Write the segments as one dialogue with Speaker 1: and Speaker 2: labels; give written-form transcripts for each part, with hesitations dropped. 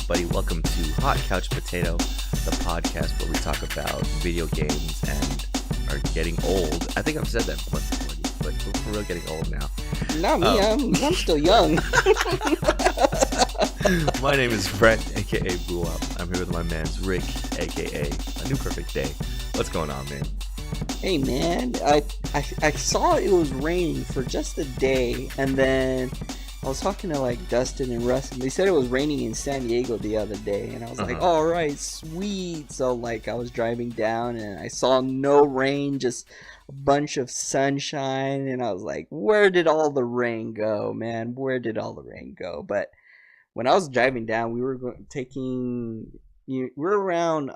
Speaker 1: everybody? Welcome to Hot Couch Potato, the podcast where we talk about video games and are getting old. I think I've said that once before, but we're for real getting old now.
Speaker 2: Not me, I'm still young.
Speaker 1: My name is Brett, aka Buwap. I'm here with my man Rick, aka A New Perfect Day. What's going on, man?
Speaker 2: Hey man, I saw it was raining for just a day, and then I was talking to like Dustin and Russ, and they said it was raining in San Diego the other day, and I was like, all right, sweet. So like I was driving down, and I saw no rain, just a bunch of sunshine, and I was like, where did all the rain go, man? Where did all the rain go? But when I was driving down, we were we're around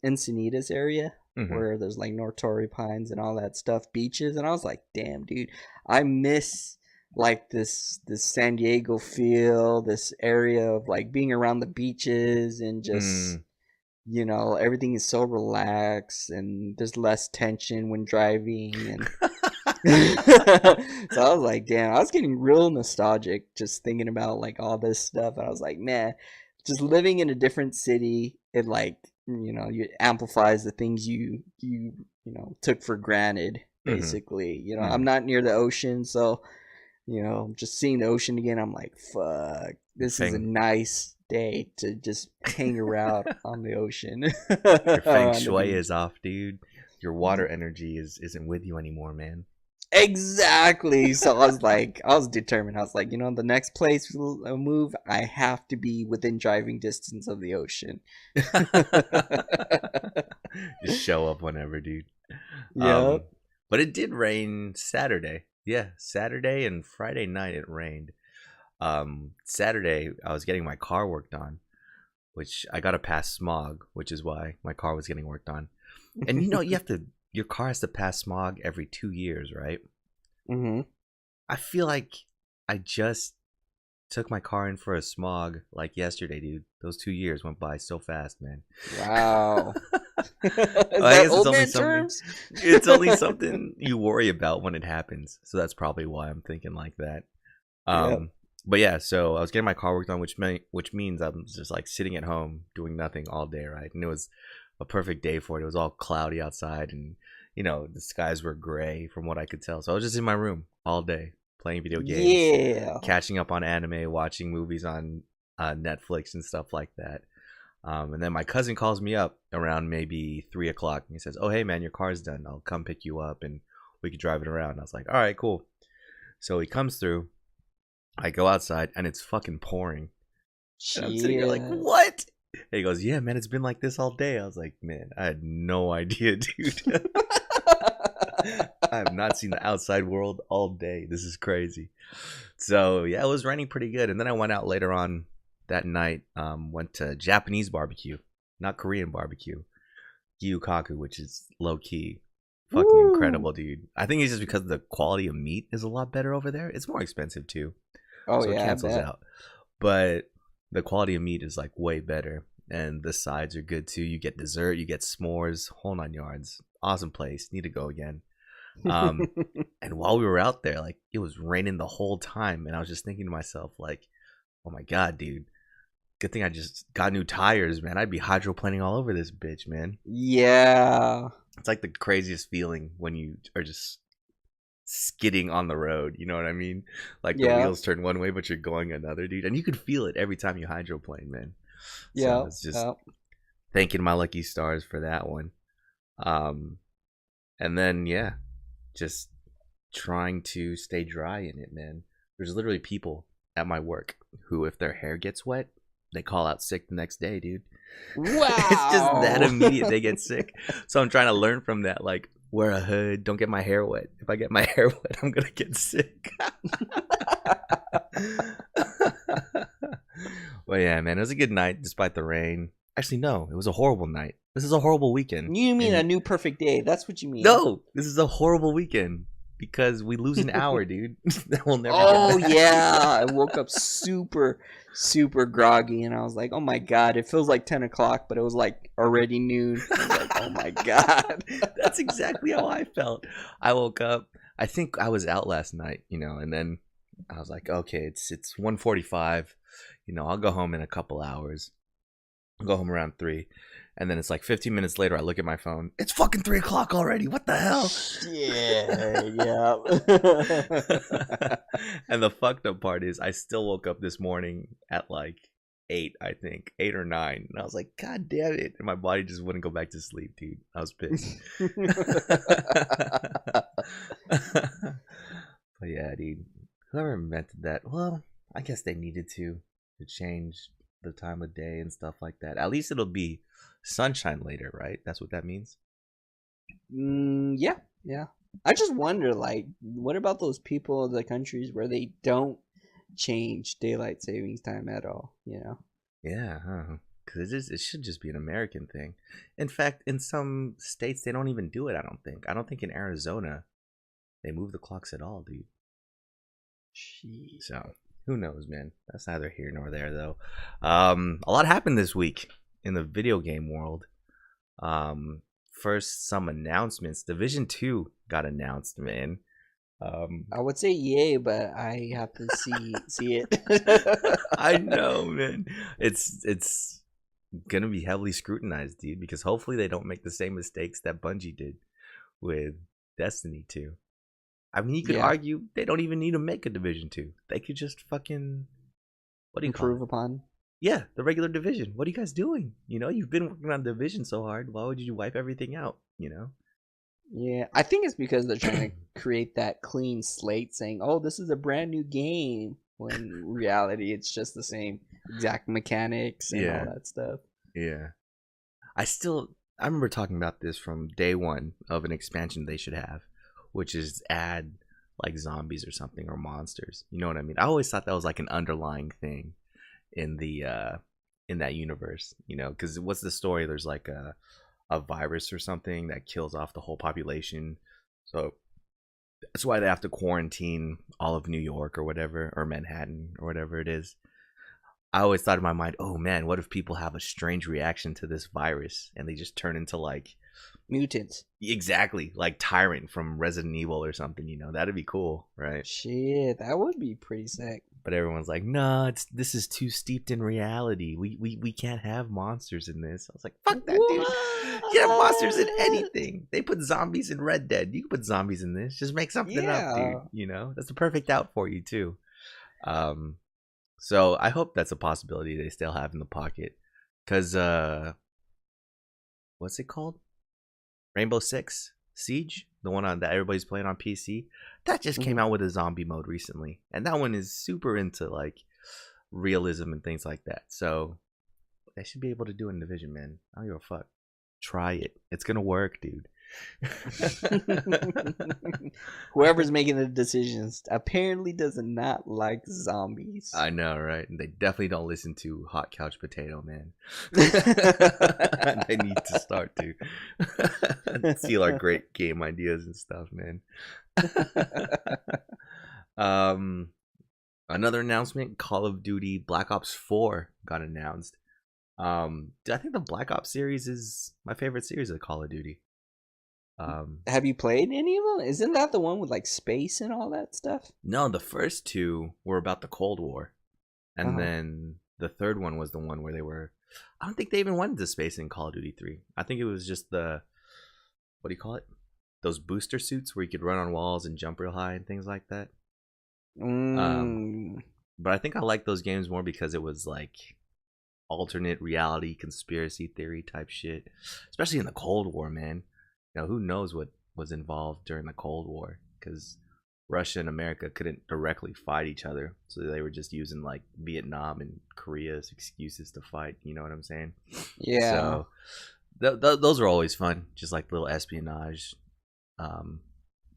Speaker 2: Encinitas area.
Speaker 1: Mm-hmm.
Speaker 2: Where there's like North Torrey Pines and all that stuff, beaches, and I was like, damn, dude, I miss like this San Diego feel, this area of like being around the beaches and just everything is so relaxed and there's less tension when driving. And so I was like, damn, I was getting real nostalgic just thinking about like all this stuff, and I was like, man, just living in a different city, it like it amplifies the things you took for granted, basically. I'm not near the ocean, so just seeing the ocean again, I'm like, fuck, this is a nice day to just hang around on the ocean.
Speaker 1: Your feng shui is off, dude. Your water energy isn't with you anymore, man.
Speaker 2: Exactly. So I was determined. I was like, the next place we'll move, I have to be within driving distance of the ocean.
Speaker 1: Just show up whenever, dude.
Speaker 2: Yeah.
Speaker 1: But it did rain Saturday. Yeah, Saturday and Friday night it rained. Saturday I was getting my car worked on, which I got to pass smog, which is why my car was getting worked on. And your car has to pass smog every 2 years, right?
Speaker 2: Mm-hmm.
Speaker 1: I feel like I just took my car in for a smog like yesterday, dude. Those 2 years went by so fast, man.
Speaker 2: Wow.
Speaker 1: Is that old man terms? It's only something you worry about when it happens. So that's probably why I'm thinking like that. But yeah, so I was getting my car worked on, which means I'm just like sitting at home doing nothing all day, right? And it was a perfect day for it. It was all cloudy outside, and the skies were gray from what I could tell. So I was just in my room all day playing video games, catching up on anime, watching movies on Netflix and stuff like that. And then my cousin calls me up around maybe 3 o'clock, and he says, "Oh, hey man, your car's done. I'll come pick you up and we could drive it around." I was like, "All right, cool." So he comes through. I go outside and it's fucking pouring. And I'm sitting here like, what? And he goes, "Yeah, man, it's been like this all day." I was like, man, I had no idea, dude. I have not seen the outside world all day. This is crazy. So yeah, it was raining pretty good. And then I went out later on that night, went to Japanese barbecue, not Korean barbecue, Gyukaku, which is low-key fucking incredible, dude. I think it's just because the quality of meat is a lot better over there. It's more expensive too.
Speaker 2: Oh,
Speaker 1: so
Speaker 2: yeah,
Speaker 1: it cancels out. But the quality of meat is like way better, and the sides are good too. You get dessert, you get s'mores, whole 9 yards. Awesome place. Need to go again. And while we were out there, like, it was raining the whole time, and I was just thinking to myself, like, oh my god, dude, good thing I just got new tires, man. I'd be hydroplaning all over this bitch, man.
Speaker 2: Yeah.
Speaker 1: It's like the craziest feeling when you are just skidding on the road, you know what I mean? Like the wheels turn one way but you're going another, dude, and you could feel it every time you hydroplane, man. So it's just thanking my lucky stars for that one. And then just trying to stay dry in it, man. There's literally people at my work who, if their hair gets wet, they call out sick the next day, dude.
Speaker 2: Wow.
Speaker 1: It's just that immediate. They get sick. So I'm trying to learn from that, like, wear a hood, don't get my hair wet. If I get my hair wet, I'm gonna get sick. Well, yeah, man, it was a good night despite the rain. Actually, no, it was a horrible night. This is a horrible weekend.
Speaker 2: You mean a new perfect day? That's what you mean.
Speaker 1: No, this is a horrible weekend because we lose an hour, dude. That will never get back.
Speaker 2: Yeah, I woke up super groggy, and I was like, oh my god, it feels like 10 o'clock, but it was like already noon. I was like, oh my god.
Speaker 1: That's exactly how I felt. I woke up, I think I was out last night, and then I was like, okay, it's 1:45. I'll go home in a couple hours. I'll go home around 3. And then it's like 15 minutes later, I look at my phone. It's fucking 3 o'clock already. What the hell?
Speaker 2: Yeah.
Speaker 1: And the fucked up part is I still woke up this morning at like 8, I think. 8 or 9. And I was like, God damn it. And my body just wouldn't go back to sleep, dude. I was pissed. But yeah, dude. Whoever invented that, well, I guess they needed to change the time of day and stuff like that. At least it'll be sunshine later, right? That's what that means.
Speaker 2: Yeah. I just wonder, like, what about those people in the countries where they don't change daylight savings time at all?
Speaker 1: Yeah, because it should just be an American thing. In fact, in some states they don't even do it. I don't think in Arizona they move the clocks at all, dude.
Speaker 2: Jeez.
Speaker 1: So who knows, man? That's neither here nor there, though. A lot happened this week in the video game world. First, some announcements. Division 2 got announced, man.
Speaker 2: I would say yay, but I have to see it.
Speaker 1: I know, man. It's gonna be heavily scrutinized, dude, because hopefully they don't make the same mistakes that Bungie did with Destiny 2. I mean, you could argue they don't even need to make a Division 2. They could just fucking
Speaker 2: improve upon.
Speaker 1: Yeah, the regular Division. What are you guys doing? You've been working on Division so hard. Why would you wipe everything out?
Speaker 2: Yeah, I think it's because they're trying to create that clean slate, saying, "Oh, this is a brand new game." When in reality, it's just the same exact mechanics and all that stuff.
Speaker 1: Yeah, I remember talking about this from day one of an expansion they should have, which is add like zombies or something or monsters. You know what I mean? I always thought that was like an underlying thing in that universe. Because what's the story? There's like a virus or something that kills off the whole population, so that's why they have to quarantine all of New York or whatever, or Manhattan or whatever it is. I always thought in my mind, oh man, what if people have a strange reaction to this virus and they just turn into like
Speaker 2: mutants?
Speaker 1: Exactly, like Tyrant from Resident Evil or something. That'd be cool, right?
Speaker 2: Shit, that would be pretty sick.
Speaker 1: But everyone's like, no, this is too steeped in reality. We can't have monsters in this. I was like, fuck that, dude. You have monsters in anything. They put zombies in Red Dead. You can put zombies in this. Just make something up, dude. That's the perfect out for you too. So I hope that's a possibility they still have in the pocket. Cause what's it called? Rainbow Six Siege, the one that everybody's playing on PC, that just came out with a zombie mode recently, and that one is super into like realism and things like that. So they should be able to do it in Division, man. I don't give a fuck. Try it. It's gonna work, dude.
Speaker 2: Whoever's making the decisions apparently does not like zombies.
Speaker 1: I know, right? And they definitely don't listen to Hot Couch Potato, man. They need to start to steal our great game ideas and stuff, man. Another announcement: Call of Duty Black Ops 4 got announced. I think the Black Ops series is my favorite series of Call of Duty.
Speaker 2: Have you played any of them? Isn't that the one with like space and all that stuff?
Speaker 1: No, the first two were about the Cold War, and then the third one was the one where they were. I don't think they even went into space in Call of Duty 3. I think it was just the, what do you call it? Those booster suits where you could run on walls and jump real high and things like that. But I think I like those games more because it was like alternate reality, conspiracy theory type shit, especially in the Cold War, man. Who knows what was involved during the Cold War, because Russia and America couldn't directly fight each other, so they were just using like Vietnam and Korea as excuses to fight. You know what I'm saying?
Speaker 2: Yeah.
Speaker 1: So those are always fun, just like little espionage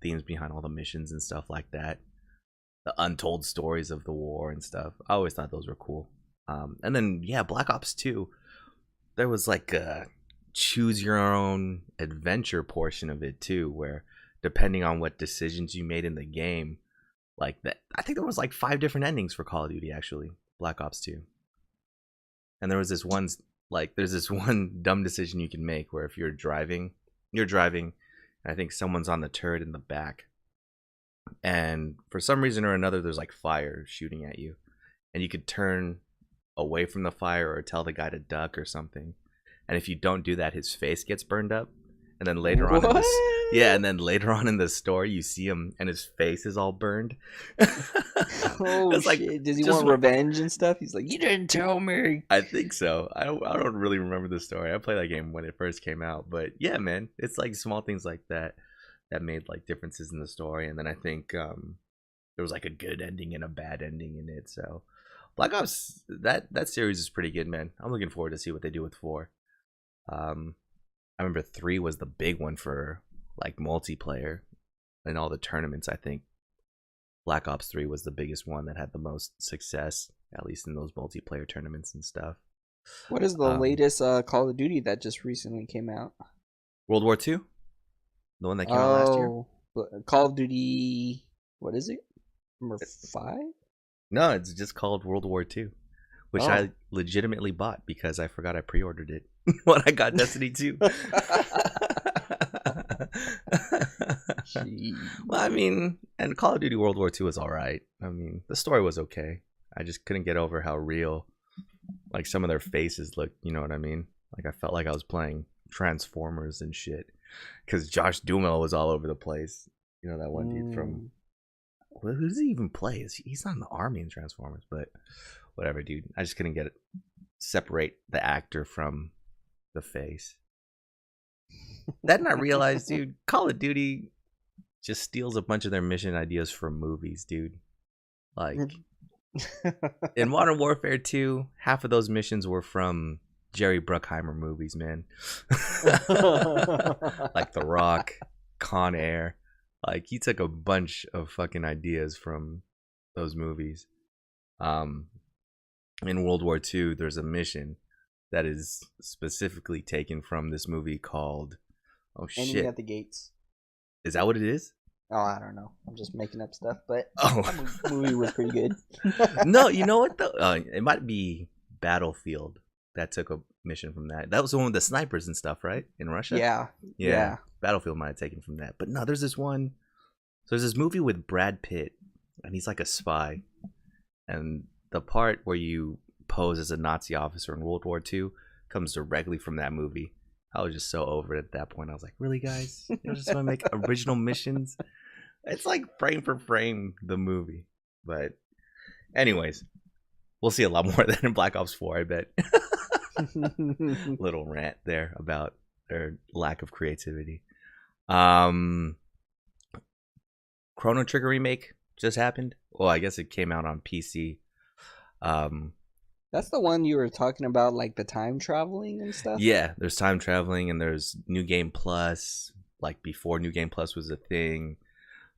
Speaker 1: themes behind all the missions and stuff like that. The untold stories of the war and stuff. I always thought those were cool. And then Black Ops 2, there was like a choose your own adventure portion of it too, where depending on what decisions you made in the game, like that, I think there was like 5 different endings for Call of Duty, actually, Black Ops 2. And there was this one, like there's this one dumb decision you can make where if you're driving, and I think someone's on the turret in the back, and for some reason or another there's like fire shooting at you, and you could turn away from the fire or tell the guy to duck or something. And if you don't do that, his face gets burned up. And then later on in this, and then later on in the story, you see him and his face is all burned.
Speaker 2: Oh shit! Does he want revenge and stuff? He's like, you didn't tell me.
Speaker 1: I think so. I don't really remember the story. I played that game when it first came out, but yeah, man, it's like small things like that made like differences in the story. And then I think there was like a good ending and a bad ending in it. So Black Ops, that series is pretty good, man. I'm looking forward to see what they do with 4. I remember 3 was the big one for like multiplayer in all the tournaments. I think Black Ops 3 was the biggest one that had the most success, at least in those multiplayer tournaments and stuff.
Speaker 2: What is the latest Call of Duty that just recently came out?
Speaker 1: World War II? The one that came out last year?
Speaker 2: Call of Duty, what is it? Number 5?
Speaker 1: No, it's just called World War II, which I legitimately bought because I forgot I pre-ordered it when I got Destiny 2. Well, I mean, and Call of Duty World War II was alright. I mean, the story was okay. I just couldn't get over how real, like, some of their faces looked, you know what I mean? Like, I felt like I was playing Transformers and shit. Because Josh Duhamel was all over the place. You know, that one dude from... Who does he even play? He's not in the army in Transformers, but whatever, dude. I just couldn't separate the actor from the face. Then I realized, dude, Call of Duty just steals a bunch of their mission ideas from movies, dude. Like, in Modern Warfare 2, half of those missions were from Jerry Bruckheimer movies, man. Like The Rock, Con Air. Like, he took a bunch of fucking ideas from those movies. In World War II, there's a mission that is specifically taken from this movie called... Oh, shit.
Speaker 2: Enemy at the Gates.
Speaker 1: Is that what it is?
Speaker 2: Oh, I don't know. I'm just making up stuff, but that movie was pretty good.
Speaker 1: No, you know what, though? It might be Battlefield that took a mission from that. That was the one with the snipers and stuff, right? In Russia?
Speaker 2: Yeah.
Speaker 1: Battlefield might have taken from that. But no, there's this one. So there's this movie with Brad Pitt, and he's like a spy. And the part where you pose as a Nazi officer in World War II comes directly from that movie. I was just so over it at that point. I was like, really, guys? You just want to make original missions? It's like frame for frame the movie. But anyways, we'll see a lot more of that in Black Ops 4, I bet. Little rant there about their lack of creativity. Chrono Trigger remake just happened. Well, I guess it came out on PC.
Speaker 2: That's the one you were talking about, like the time traveling and stuff?
Speaker 1: Yeah, there's time traveling and there's New Game Plus. Like before New Game Plus was a thing.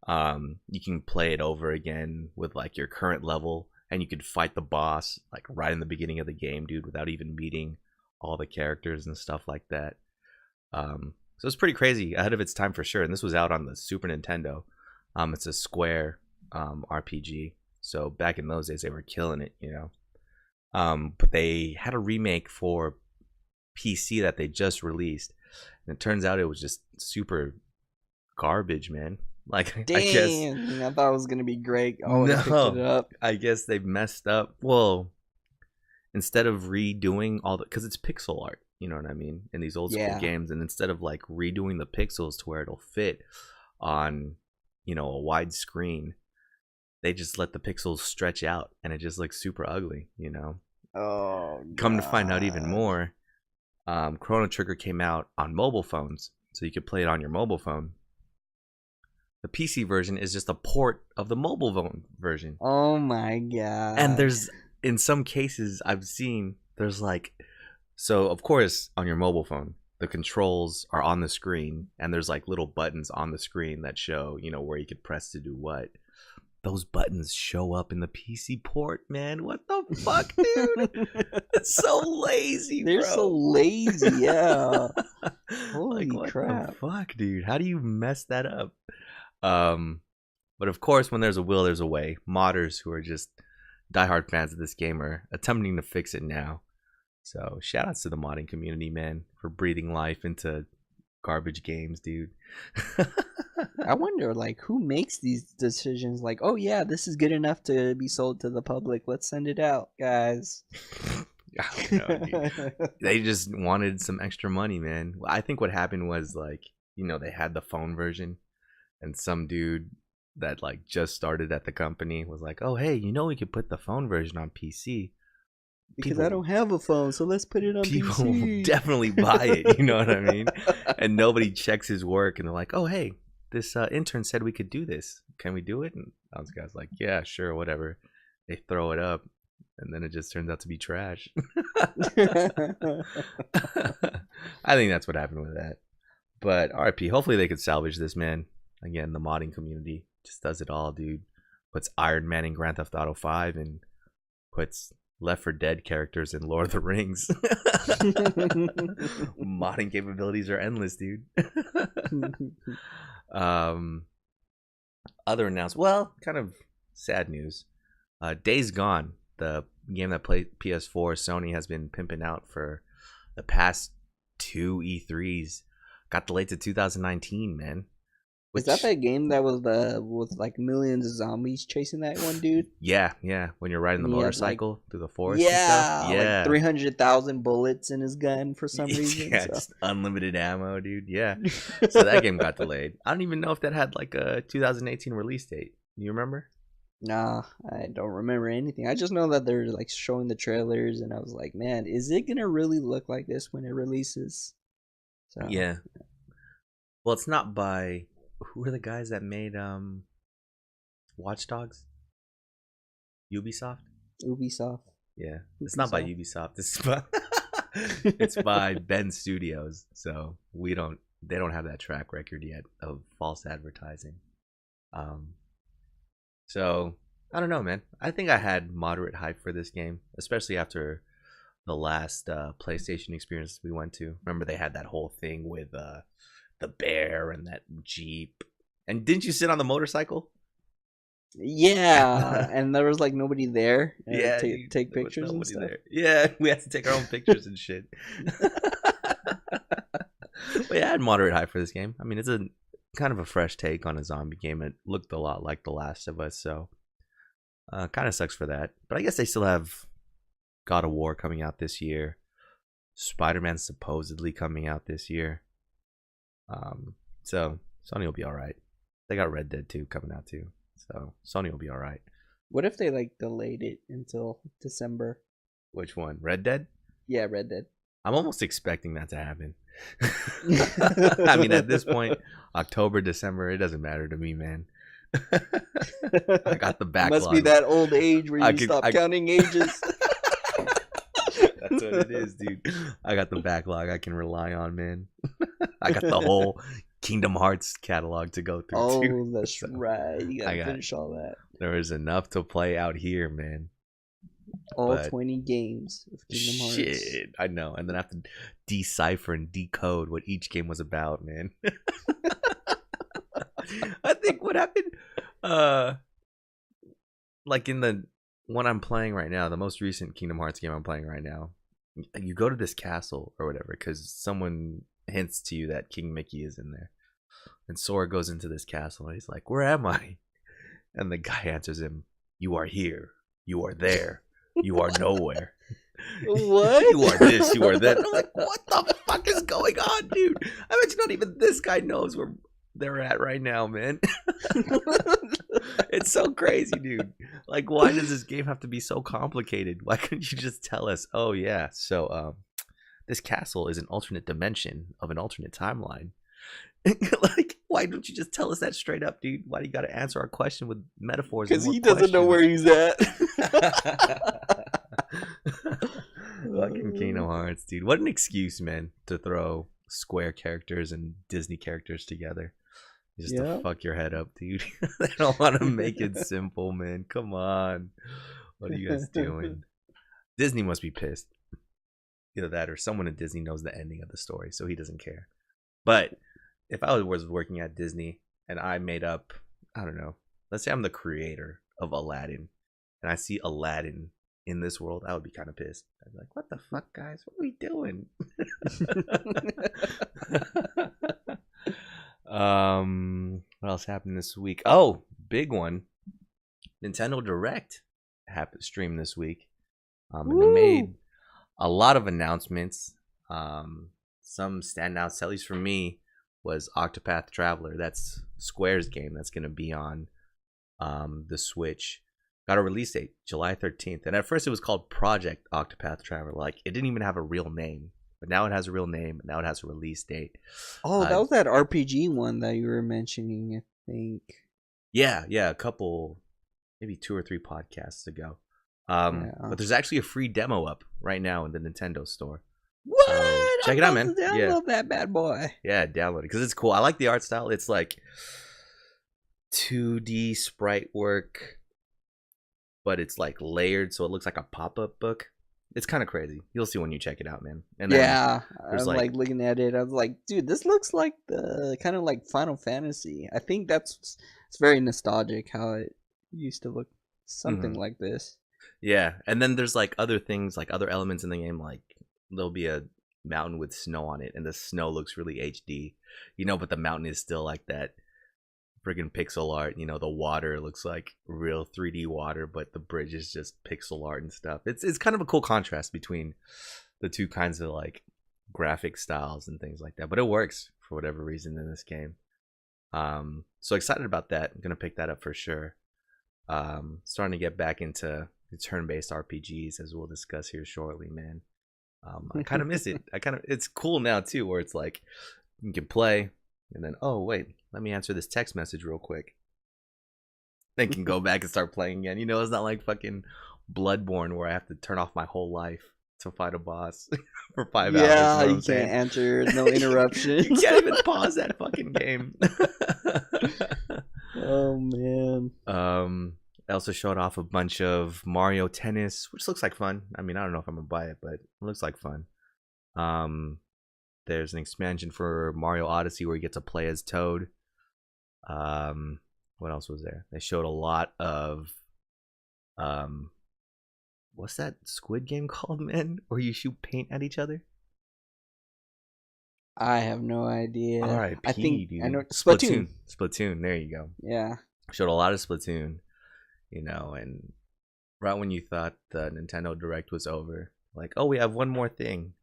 Speaker 1: You can play it over again with like your current level, and you could fight the boss like right in the beginning of the game, dude, without even meeting all the characters and stuff like that. So it's pretty crazy, ahead of its time for sure. And this was out on the Super Nintendo. It's a Square RPG. So back in those days, they were killing it, you know. But they had a remake for PC that they just released, and it turns out it was just super garbage, man. Like,
Speaker 2: dang, I thought it was gonna be great. Oh, no, picked it up.
Speaker 1: I guess they messed up. Well, instead of redoing all the, because it's pixel art, you know what I mean, in these old school games, and instead of like redoing the pixels to where it'll fit on, you know, a wide screen, they just let the pixels stretch out, and it just looks super ugly, you know.
Speaker 2: Oh,
Speaker 1: come to find out even more, Chrono Trigger came out on mobile phones, so you could play it on your mobile phone. The PC version is just a port of the mobile phone version.
Speaker 2: Oh my god.
Speaker 1: And there's, in some cases I've seen, there's like, so of course on your mobile phone the controls are on the screen, and there's like little buttons on the screen that show, you know, where you could press to do what. Those buttons show up in the PC port, man. What the fuck, dude? It's so lazy, bro.
Speaker 2: They're so lazy, yeah. Holy
Speaker 1: like,
Speaker 2: crap.
Speaker 1: What the fuck, dude? How do you mess that up? But of course, when there's a will, there's a way. Modders who are just diehard fans of this game are attempting to fix it now. So shout outs to the modding community, man, for breathing life into garbage games, dude.
Speaker 2: I wonder, like, who makes these decisions? Like, oh yeah, this is good enough to be sold to the public. Let's send it out, guys.
Speaker 1: I don't know, dude. They just wanted some extra money, man. I think what happened was, like, they had the phone version, and some dude that like just started at the company was like, "Oh, hey, we could put the phone version on PC."
Speaker 2: Because I don't have a phone, so let's put it on
Speaker 1: people
Speaker 2: PC.
Speaker 1: People will definitely buy it, you know what I mean? And nobody checks his work, and they're like, "Oh, hey, this intern said we could do this. Can we do it?" And those guys like, "Yeah, sure, whatever." They throw it up, and then it just turns out to be trash. I think that's what happened with that. But RIP, hopefully they could salvage this, man. Again, the modding community just does it all, dude. Puts Iron Man in Grand Theft Auto 5 and puts Left 4 Dead characters in Lord of the Rings. Modding capabilities are endless, dude. Other announcements. Well, kind of sad news. Days Gone, the game that played PS4, Sony has been pimping out for the past 2 E3s. Got delayed to 2019, man.
Speaker 2: Is that game that was with like millions of zombies chasing that one dude?
Speaker 1: Yeah. When you're riding the motorcycle through the forest.
Speaker 2: Yeah,
Speaker 1: and stuff. Yeah.
Speaker 2: Like 300,000 bullets in his gun for some reason.
Speaker 1: Yeah, just unlimited ammo, dude. Yeah. So that game got delayed. I don't even know if that had like a 2018 release date. You remember?
Speaker 2: Nah, I don't remember anything. I just know that they're like showing the trailers, and I was like, man, is it gonna really look like this when it releases? So,
Speaker 1: yeah. Well, it's not by. Who are the guys that made Watch Dogs? Ubisoft? Yeah. It's not by Ubisoft. It's by Ben Studios. So they don't have that track record yet of false advertising. So I don't know, man. I think I had moderate hype for this game, especially after the last PlayStation experience we went to. Remember they had that whole thing with the bear and that Jeep. And didn't you sit on the motorcycle?
Speaker 2: Yeah, and there was like nobody there.
Speaker 1: Yeah,
Speaker 2: take pictures and stuff.
Speaker 1: There. Yeah, we had to take our own pictures and shit. But yeah, I had moderate hype for this game. I mean, it's a kind of a fresh take on a zombie game. It looked a lot like The Last of Us, so kind of sucks for that. But I guess they still have God of War coming out this year. Spider-Man supposedly coming out this year. So Sony will be all right. They got Red Dead 2 coming out too. So Sony will be all right.
Speaker 2: What if they like delayed it until December?
Speaker 1: Which one? Red Dead?
Speaker 2: Yeah, Red Dead.
Speaker 1: I'm almost expecting that to happen. I mean, at this point, October, December, it doesn't matter to me, man. I got the backlog.
Speaker 2: Must be that old age where you stop counting ages.
Speaker 1: That's what it is, dude. I got the backlog I can rely on, man. I got the whole Kingdom Hearts catalog to go through.
Speaker 2: Oh,
Speaker 1: too.
Speaker 2: that's right. You gotta finish all that.
Speaker 1: There is enough to play out here, man.
Speaker 2: All 20 games of Kingdom Hearts.
Speaker 1: Shit, I know. And then I have to decipher and decode what each game was about, man. I think what happened, like in the one I'm playing right now, the most recent Kingdom Hearts game I'm playing right now, you go to this castle or whatever because someone hints to you that King Mickey is in there. And Sora goes into this castle and he's like, "Where am I?" And the guy answers him, "You are here. You are there. You are nowhere."
Speaker 2: What?
Speaker 1: You are this, you are that. I'm like, what the fuck is going on, dude? I bet you not even this guy knows where they're at right now, man. It's so crazy, dude. Like, why does this game have to be so complicated? Why couldn't you just tell us, oh yeah, so this castle is an alternate dimension of an alternate timeline? Like, why don't you just tell us that straight up, dude? Why do you gotta answer our question with metaphors?
Speaker 2: Because he doesn't know where he's at.
Speaker 1: Fucking Kingdom Hearts, dude. What an excuse, man, to throw Square characters and Disney characters together. Just to fuck your head up, dude. They don't want to make it simple, man. Come on. What are you guys doing? Disney must be pissed. Either that or someone at Disney knows the ending of the story, so he doesn't care. But if I was working at Disney and I made up, I don't know, let's say I'm the creator of Aladdin and I see Aladdin in this world, I would be kind of pissed. I'd be like, what the fuck, guys? What are we doing? What else happened this week? Oh, big one. Nintendo Direct happened stream this week. And they made a lot of announcements. Some standouts, at least for me, was Octopath Traveler. That's Square's game that's going to be on the Switch. Got a release date, July 13th. And at first it was called Project Octopath Traveler. Like, it didn't even have a real name. But now it has a real name. Now it has a release date.
Speaker 2: Oh, that was that RPG one that you were mentioning, I think.
Speaker 1: Yeah, a couple, maybe 2 or 3 podcasts ago. But there's actually a free demo up right now in the Nintendo store.
Speaker 2: What?
Speaker 1: Check it out, man.
Speaker 2: Download that bad boy.
Speaker 1: Yeah, download it because it's cool. I like the art style. It's like 2D sprite work, but it's like layered, so it looks like a pop-up book. It's kind of crazy. You'll see when you check it out, man. And
Speaker 2: yeah, I'm like looking at it. I was like, dude, this looks like the kind of like Final Fantasy. I think it's very nostalgic how it used to look, something like this.
Speaker 1: Yeah, and then there's like other things, like other elements in the game, like there'll be a mountain with snow on it, and the snow looks really HD, but the mountain is still like that friggin' pixel art. The water looks like real 3D water, but the bridge is just pixel art and stuff. It's kind of a cool contrast between the two kinds of like graphic styles and things like that, but it works for whatever reason in this game. So excited about that. I'm gonna pick that up for sure. Starting to get back into turn-based RPGs, as we'll discuss here shortly, man. I kind of miss it. It's cool now too, where it's like you can play and then, oh wait, let me answer this text message real quick. Then can go back and start playing again. It's not like fucking Bloodborne where I have to turn off my whole life to fight a boss for 5 hours.
Speaker 2: Yeah, you can't answer, no interruptions.
Speaker 1: You can't even pause that fucking game.
Speaker 2: Oh man.
Speaker 1: They also showed off a bunch of Mario Tennis, which looks like fun. I mean, I don't know if I'm gonna buy it, but it looks like fun. There's an expansion for Mario Odyssey where you get to play as Toad. What else was there? They showed a lot of what's that Squid Game called, man? Where you shoot paint at each other?
Speaker 2: I have no idea.
Speaker 1: R.I.P.
Speaker 2: I think
Speaker 1: dude.
Speaker 2: I know Splatoon.
Speaker 1: Splatoon. There you go.
Speaker 2: Yeah.
Speaker 1: Showed a lot of Splatoon. And right when you thought the Nintendo Direct was over, like, oh, we have one more thing.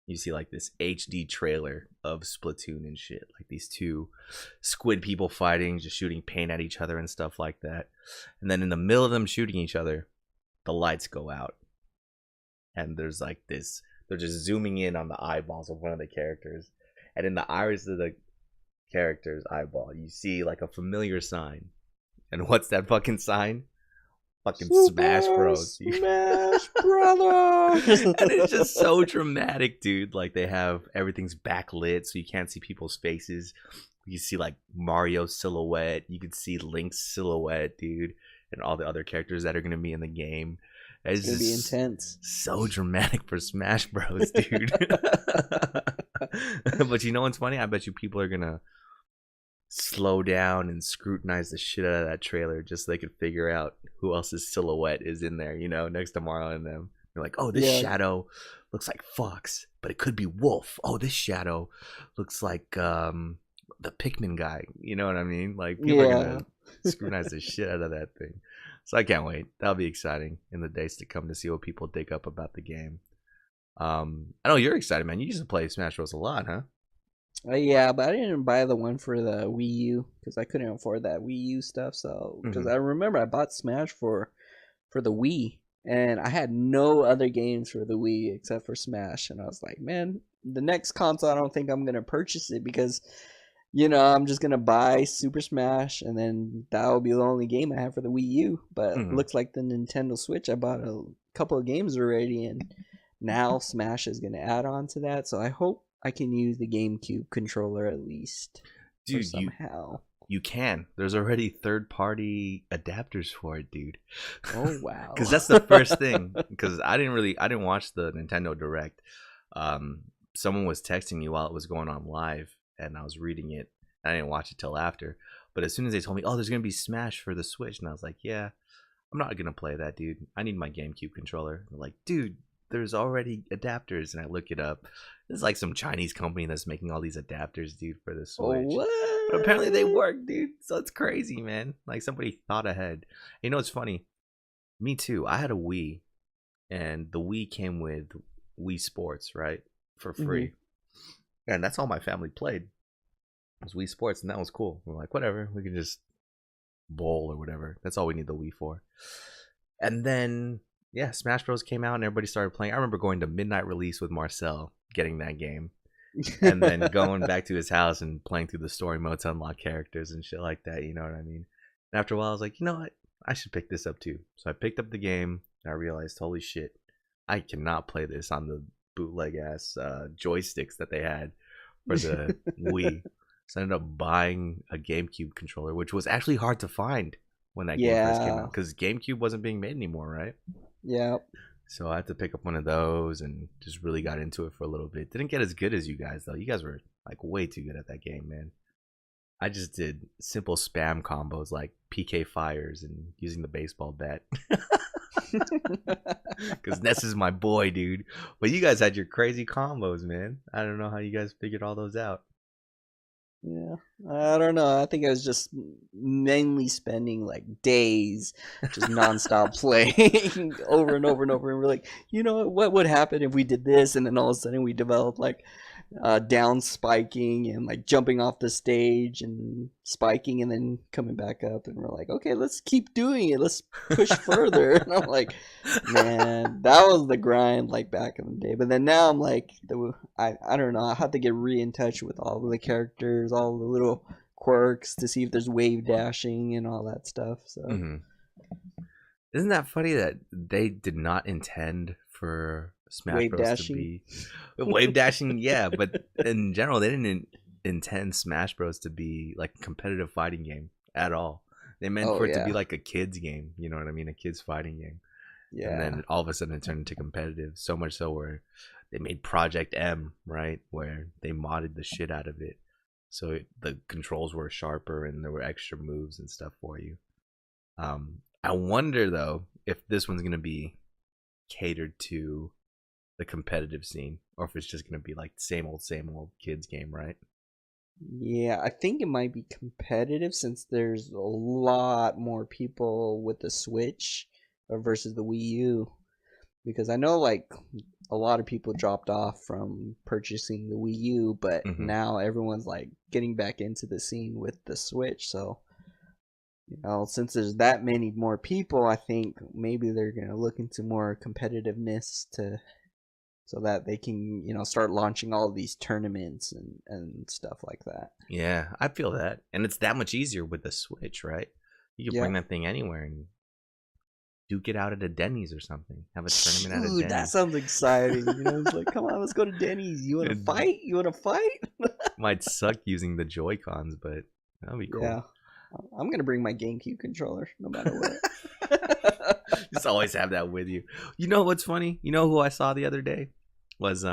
Speaker 1: You see like this HD trailer of Splatoon and shit, like these 2 squid people fighting, just shooting paint at each other and stuff like that. And then in the middle of them shooting each other, the lights go out, and there's like this. They're just zooming in on the eyeballs of one of the characters, and in the iris of the character's eyeball, you see like a familiar sign. And what's that fucking sign? Fucking Smash Bros.
Speaker 2: Smash Brothers.
Speaker 1: And it's just so dramatic, dude. Like they have everything's backlit, so you can't see people's faces. You see like Mario's silhouette. You can see Link's silhouette, dude, and all the other characters that are gonna be in the game.
Speaker 2: It's gonna be intense.
Speaker 1: So dramatic for Smash Bros, dude. But what's funny? I bet you people are gonna slow down and scrutinize the shit out of that trailer just so they could figure out who else's silhouette is in there, next to Mario and them. They're like, oh, this shadow looks like Fox, but it could be Wolf. Oh, this shadow looks like the Pikmin guy. You know what I mean? Like, people are gonna scrutinize the shit out of that thing. So I can't wait. That'll be exciting in the days to come to see what people dig up about the game. I know you're excited, man. You used to play Smash Bros. A lot, huh?
Speaker 2: Yeah, but I didn't buy the one for the Wii U because I couldn't afford that Wii U stuff. So, because I remember I bought Smash for the Wii, and I had no other games for the Wii except for Smash. And I was like, man, the next console, I don't think I'm gonna purchase it because, I'm just gonna buy Super Smash, and then that will be the only game I have for the Wii U. But it looks like the Nintendo Switch, I bought a couple of games already, and now Smash is gonna add on to that. So I hope I can use the GameCube controller at least.
Speaker 1: Dude,
Speaker 2: somehow.
Speaker 1: You can. There's already third-party adapters for it, dude.
Speaker 2: Oh, wow.
Speaker 1: Because that's the first thing. Because I didn't watch the Nintendo Direct. Someone was texting me while it was going on live, and I was reading it. I didn't watch it till after. But as soon as they told me, oh, there's going to be Smash for the Switch, and I was like, yeah, I'm not gonna play that, dude. I need my GameCube controller. They're like, dude, there's already adapters, and I look it up. There's like some Chinese company that's making all these adapters, dude, for the Switch.
Speaker 2: What?
Speaker 1: But apparently they work, dude. So it's crazy, man. Like somebody thought ahead. You know, it's funny. Me too. I had a Wii, and the Wii came with Wii Sports, right, for free, and that's all my family played. Was Wii Sports, and that was cool. We're like, whatever, we can just bowl or whatever. That's all we need the Wii for. And then yeah, Smash Bros came out and everybody started playing. I remember going to midnight release with Marcel, getting that game, and then going back to his house and playing through the story mode to unlock characters and shit like that. You know what I mean? And after a while, I was like, you know what? I should pick this up too. So I picked up the game. And I realized, holy shit, I cannot play this on the bootleg ass joysticks that they had for the Wii. So I ended up buying a GameCube controller, which was actually hard to find when that game first came out, because GameCube wasn't being made anymore, right?
Speaker 2: Yeah.
Speaker 1: So I had to pick up one of those and just really got into it for a little bit. Didn't get as good as you guys, though. You guys were like way too good at that game, man. I just did simple spam combos like PK fires and using the baseball bat. Because Ness is my boy, dude. But you guys had your crazy combos, man. I don't know how you guys figured all those out.
Speaker 2: Yeah, I don't know. I think I was just mainly spending like days just nonstop playing over and over and over. And we're like, you know, what would happen if we did this? And then all of a sudden we developed like down spiking and like jumping off the stage and spiking and then coming back up. And we're like, okay, let's keep doing it. Let's push further. And I'm like, man, that was the grind like back in the day. But then now I'm like, I don't know. I have to get in touch with all of the characters, all the little quirks to see if there's wave dashing and all that stuff. So
Speaker 1: Isn't that funny that they did not intend for Smash
Speaker 2: wave
Speaker 1: Bros
Speaker 2: dashing?
Speaker 1: to be wave dashing? Yeah, but in general, they didn't intend Smash Bros to be like a competitive fighting game at all. They meant for it to be like a kids game. You know what I mean? A kids fighting game. Yeah. And then all of a sudden it turned into competitive. So much so where they made Project M, right? Where they modded the shit out of it. So the controls were sharper and there were extra moves and stuff for you. I wonder though if this one's gonna be catered to the competitive scene, or if it's just gonna be like same old kids game, right?
Speaker 2: Yeah, I think it might be competitive since there's a lot more people with the Switch versus the Wii U. Because I know like a lot of people dropped off from purchasing the Wii U, but now everyone's like getting back into the scene with the Switch. So, you know, since there's that many more people, I think maybe they're gonna look into more competitiveness so that they can, you know, start launching all of these tournaments and stuff like that.
Speaker 1: Yeah, I feel that, and it's that much easier with the Switch, right? You can bring that thing anywhere and duke it out at a Denny's or something. Have a tournament at a Denny's.
Speaker 2: That sounds exciting. You know, it's like, come on, let's go to Denny's. You want to fight? You want to fight?
Speaker 1: Might suck using the Joy-Cons, but that'll be cool. Yeah,
Speaker 2: I'm gonna bring my GameCube controller no matter what.
Speaker 1: Just always have that with you. You know what's funny? You know who I saw the other day was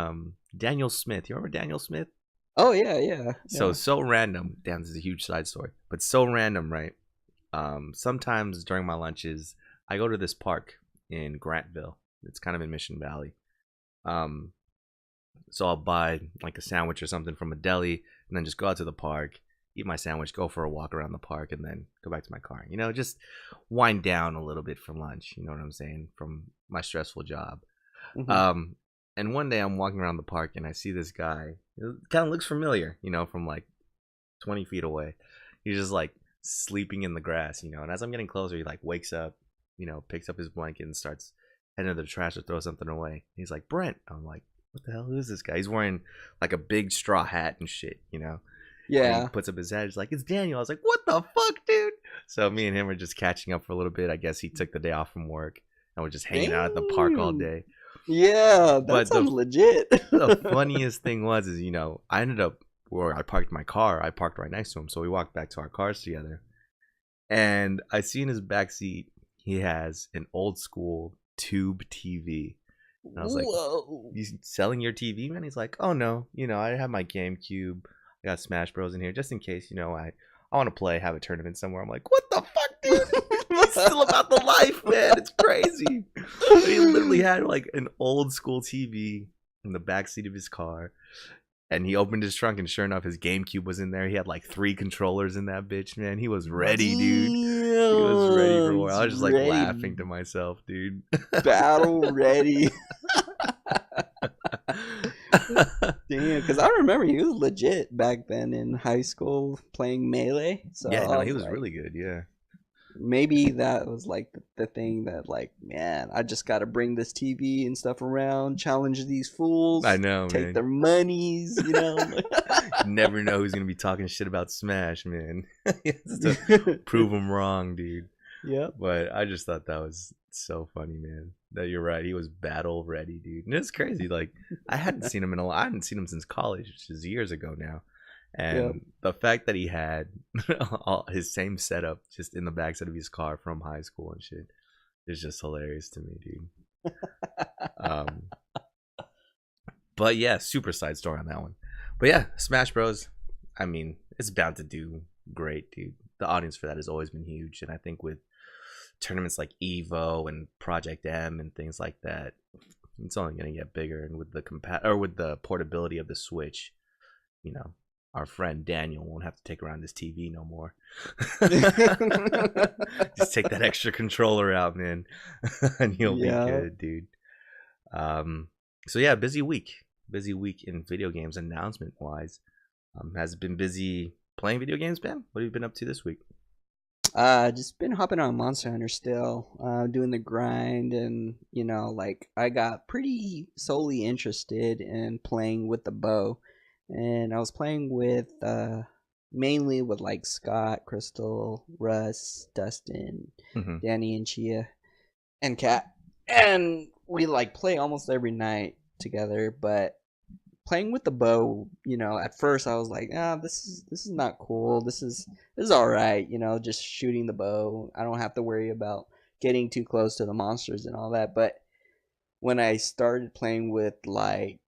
Speaker 1: Daniel Smith. You remember Daniel Smith?
Speaker 2: Oh yeah.
Speaker 1: So random. Damn, this is a huge side story, but so random, right? Sometimes during my lunches, I go to this park in Grantville. It's kind of in Mission Valley. So I'll buy like a sandwich or something from a deli, and then just go out to the park, eat my sandwich, go for a walk around the park, and then go back to my car. You know, just wind down a little bit from lunch. You know what I'm saying? From my stressful job. And one day I'm walking around the park and I see this guy. It kind of looks familiar, you know, from like 20 feet away. He's just like sleeping in the grass, you know. And as I'm getting closer, he like wakes up, you know, picks up his blanket and starts heading to the trash to throw something away. He's like, Brent. I'm like, what the hell is this guy? He's wearing like a big straw hat and shit, you know.
Speaker 2: Yeah.
Speaker 1: And he puts up his head. He's like, it's Daniel. I was like, what the fuck, dude? So me and him were just catching up for a little bit. I guess he took the day off from work and we're just hanging out at the park all day.
Speaker 2: Yeah, that sounds legit.
Speaker 1: The funniest thing was, you know, I ended up where I parked my car. I parked right next to him, so we walked back to our cars together. And I see in his back seat he has an old school tube TV. And I was like, "Whoa, you selling your TV, man?" He's like, "Oh no, you know, I have my GameCube. I got Smash Bros in here just in case, you know, I want to play, have a tournament somewhere." I'm like, "What the fuck, dude?" He's still about the life, man. It's crazy. He literally had like an old school TV in the backseat of his car. And he opened his trunk, and sure enough, his GameCube was in there. He had like 3 controllers in that bitch, man. He was ready, dude. He was ready for war. I was just like laughing to myself, dude.
Speaker 2: Battle ready. Damn, because I remember he was legit back then in high school playing Melee. So
Speaker 1: yeah, no, he was like, really good. Yeah.
Speaker 2: Maybe that was like the thing that, like, man, I just got to bring this TV and stuff around, challenge these fools.
Speaker 1: I know,
Speaker 2: take
Speaker 1: man.
Speaker 2: their monies, you know.
Speaker 1: You never know who's gonna be talking shit about Smash, man. To prove them wrong, dude.
Speaker 2: Yeah.
Speaker 1: But I just thought that was so funny, man. That you're right. He was battle ready, dude. And it's crazy. Like I hadn't seen him I hadn't seen him since college, which is years ago now. And the fact that he had his same setup just in the backseat of his car from high school and shit is just hilarious to me, dude. But yeah, super side story on that one. But yeah, Smash Bros. I mean, it's bound to do great, dude. The audience for that has always been huge, and I think with tournaments like Evo and Project M and things like that, it's only gonna get bigger. And with the portability of the Switch, you know, our friend Daniel won't have to take around this TV no more. Just take that extra controller out, man, and he'll be good, dude. So yeah, busy week in video games announcement wise. Has it been busy playing video games, Ben? What have you been up to this week?
Speaker 2: Just been hopping on Monster Hunter still, doing the grind, and you know, like I got pretty solely interested in playing with the bow. And I was playing with mainly with like Scott, Crystal, Russ, Dustin, Danny, and Chia, and Kat, and we like play almost every night together. But playing with the bow, you know, at first I was like, this is not cool. This is all right, you know, just shooting the bow. I don't have to worry about getting too close to the monsters and all that. But when I started playing with like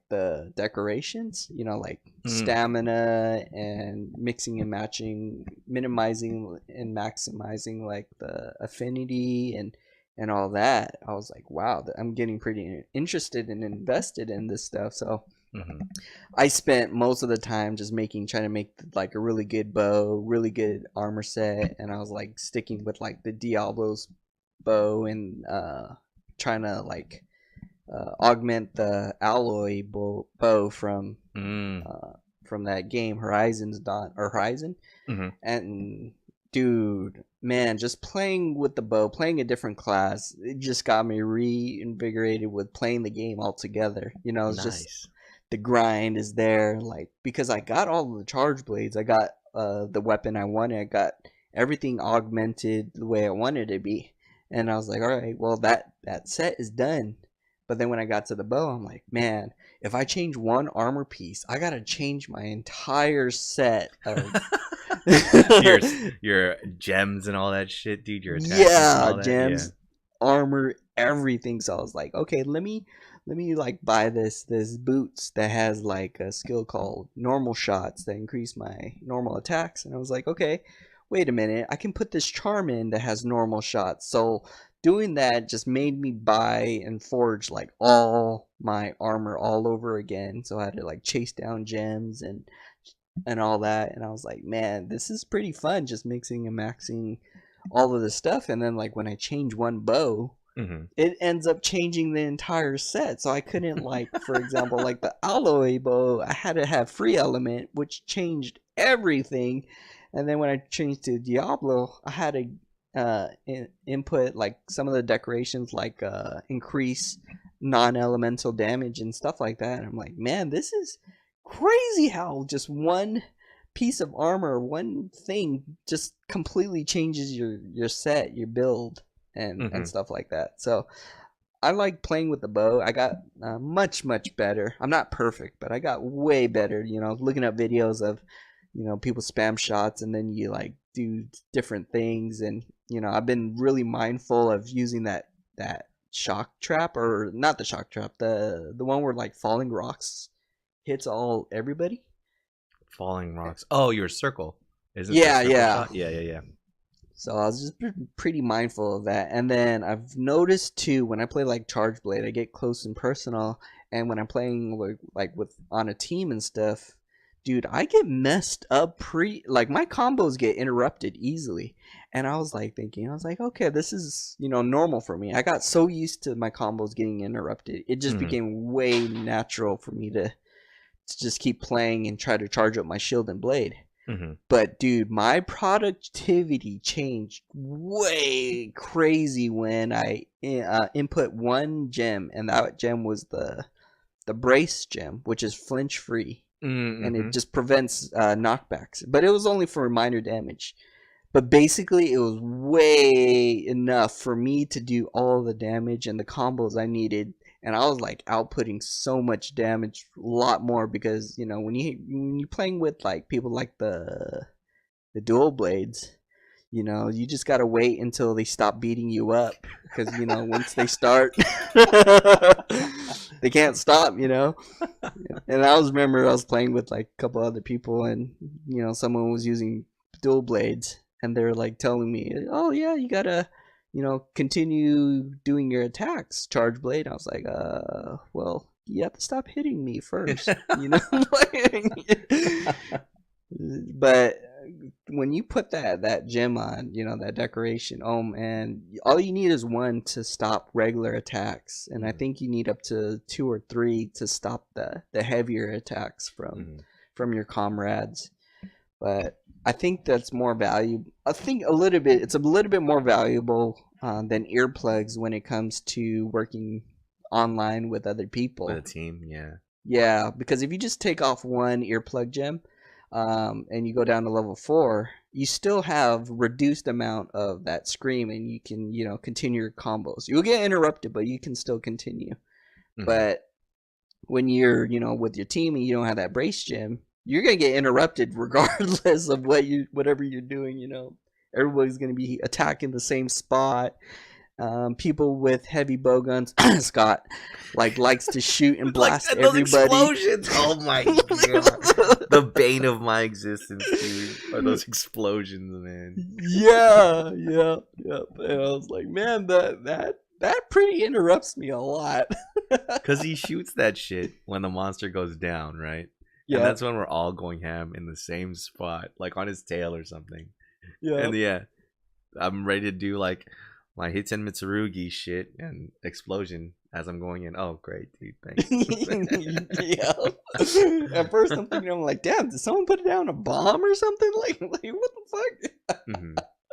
Speaker 2: the decorations, you know, like stamina and mixing and matching, minimizing and maximizing like the affinity and all that, I was like, wow, I'm getting pretty interested and invested in this stuff. So I spent most of the time just trying to make like a really good bow, really good armor set, and I was like sticking with like the Diablo's bow and trying to like augment the alloy bow from that game Horizon. And dude, man, just playing with the bow, playing a different class, it just got me reinvigorated with playing the game altogether. You know, it's just the grind is there, like, because I got all of the charge blades, I got the weapon I wanted, I got everything augmented the way I wanted it to be, and I was like, all right, well that set is done. But then when I got to the bow, I'm like, man, if I change one armor piece, I gotta change my entire set of
Speaker 1: your gems and all that shit, dude. Your attachments,
Speaker 2: gems, armor, everything. So I was like, okay, let me like buy this boots that has like a skill called normal shots that increase my normal attacks. And I was like, okay, wait a minute, I can put this charm in that has normal shots. So doing that just made me buy and forge like all my armor all over again. So I had to like chase down gems and all that. And I was like, man, this is pretty fun, just mixing and maxing all of this stuff. And then like when I change one bow, it ends up changing the entire set. So I couldn't like, for example, like the alloy bow, I had to have free element, which changed everything. And then when I changed to Diablo, I had to input like some of the decorations, like increase non-elemental damage and stuff like that. And I'm like, man, this is crazy how just one piece of armor, one thing, just completely changes your set, your build, and stuff like that. So I like playing with the bow. I got much better. I'm not perfect, but I got way better, you know, looking up videos of, you know, people spam shots and then you like do different things. And you know, I've been really mindful of using that shock trap, or not the shock trap, the one where like falling rocks hits everybody.
Speaker 1: Falling rocks. Oh, your circle.
Speaker 2: Is it? Yeah. So I was just pretty mindful of that. And then I've noticed too, when I play like Charge Blade, I get close and personal. And when I'm playing like with on a team and stuff, dude, I get messed up like my combos get interrupted easily. And I was like thinking, I was like, okay, this is, normal for me. I got so used to my combos getting interrupted. It just became way natural for me to just keep playing and try to charge up my shield and blade. But dude, my productivity changed way crazy when I input one gem, and that gem was the brace gem, which is flinch free, and it just prevents knockbacks. But it was only for minor damage. But basically, it was way enough for me to do all the damage and the combos I needed. And I was like outputting so much damage, a lot more, because when you're playing with like people like the dual blades, you just gotta wait until they stop beating you up, because once they start, they can't stop. And I was playing with like a couple other people, and someone was using dual blades, and they're like telling me, "Oh yeah, you gotta." Continue doing your attacks, Charge Blade. I was like, well, you have to stop hitting me first, But when you put that gem on, that decoration, and all you need is one to stop regular attacks, and I think you need up to 2 or 3 to stop the heavier attacks from your comrades. But I think that's more valuable. I think it's a little bit more valuable than earplugs when it comes to working online with other people.
Speaker 1: With a team, yeah.
Speaker 2: Yeah, because if you just take off one earplug gem, and you go down to level 4, you still have reduced amount of that scream, and you can, continue your combos. You'll get interrupted, but you can still continue. But when you're, with your team and you don't have that brace gem, you're gonna get interrupted regardless of whatever you're doing. Everybody's gonna be attacking the same spot. People with heavy bow guns, Scott, likes to shoot and blast everybody.
Speaker 1: Explosions! Oh my god, the bane of my existence, dude. Are those explosions, man?
Speaker 2: Yeah. And I was like, man, that pretty interrupts me a lot.
Speaker 1: Because he shoots that shit when the monster goes down, right? Yeah. And that's when we're all going ham in the same spot, like on his tail or something. Yeah. And I'm ready to do like my Hiten Mitsurugi shit and explosion as I'm going in. Oh, great, dude. Thanks.
Speaker 2: Yeah. At first, I'm thinking, I'm like, damn, did someone put down a bomb or something? Like what the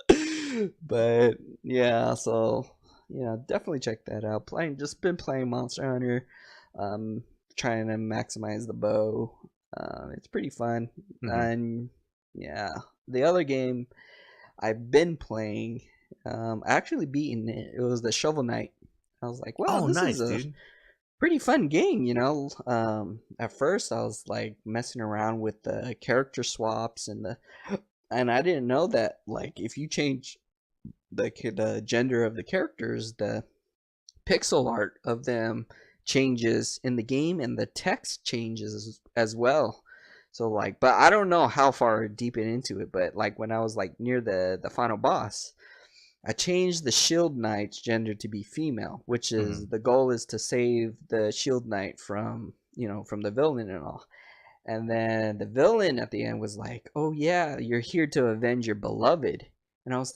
Speaker 2: fuck? But yeah, so definitely check that out. Just been playing Monster Hunter, trying to maximize the bow. It's pretty fun. And yeah, the other game I've been playing, actually beaten it. It was the Shovel Knight. I was like, wow, this is a pretty fun game, At first I was like messing around with the character swaps and I didn't know that like if you change the gender of the characters, the pixel art of them changes in the game and the text changes as well. So like, but I don't know how far deep into it, but like when I was like near the final boss, I changed the Shield Knight's gender to be female, which is the goal is to save the Shield Knight from the villain and all. And then the villain at the end was like, "Oh yeah, you're here to avenge your beloved." And I was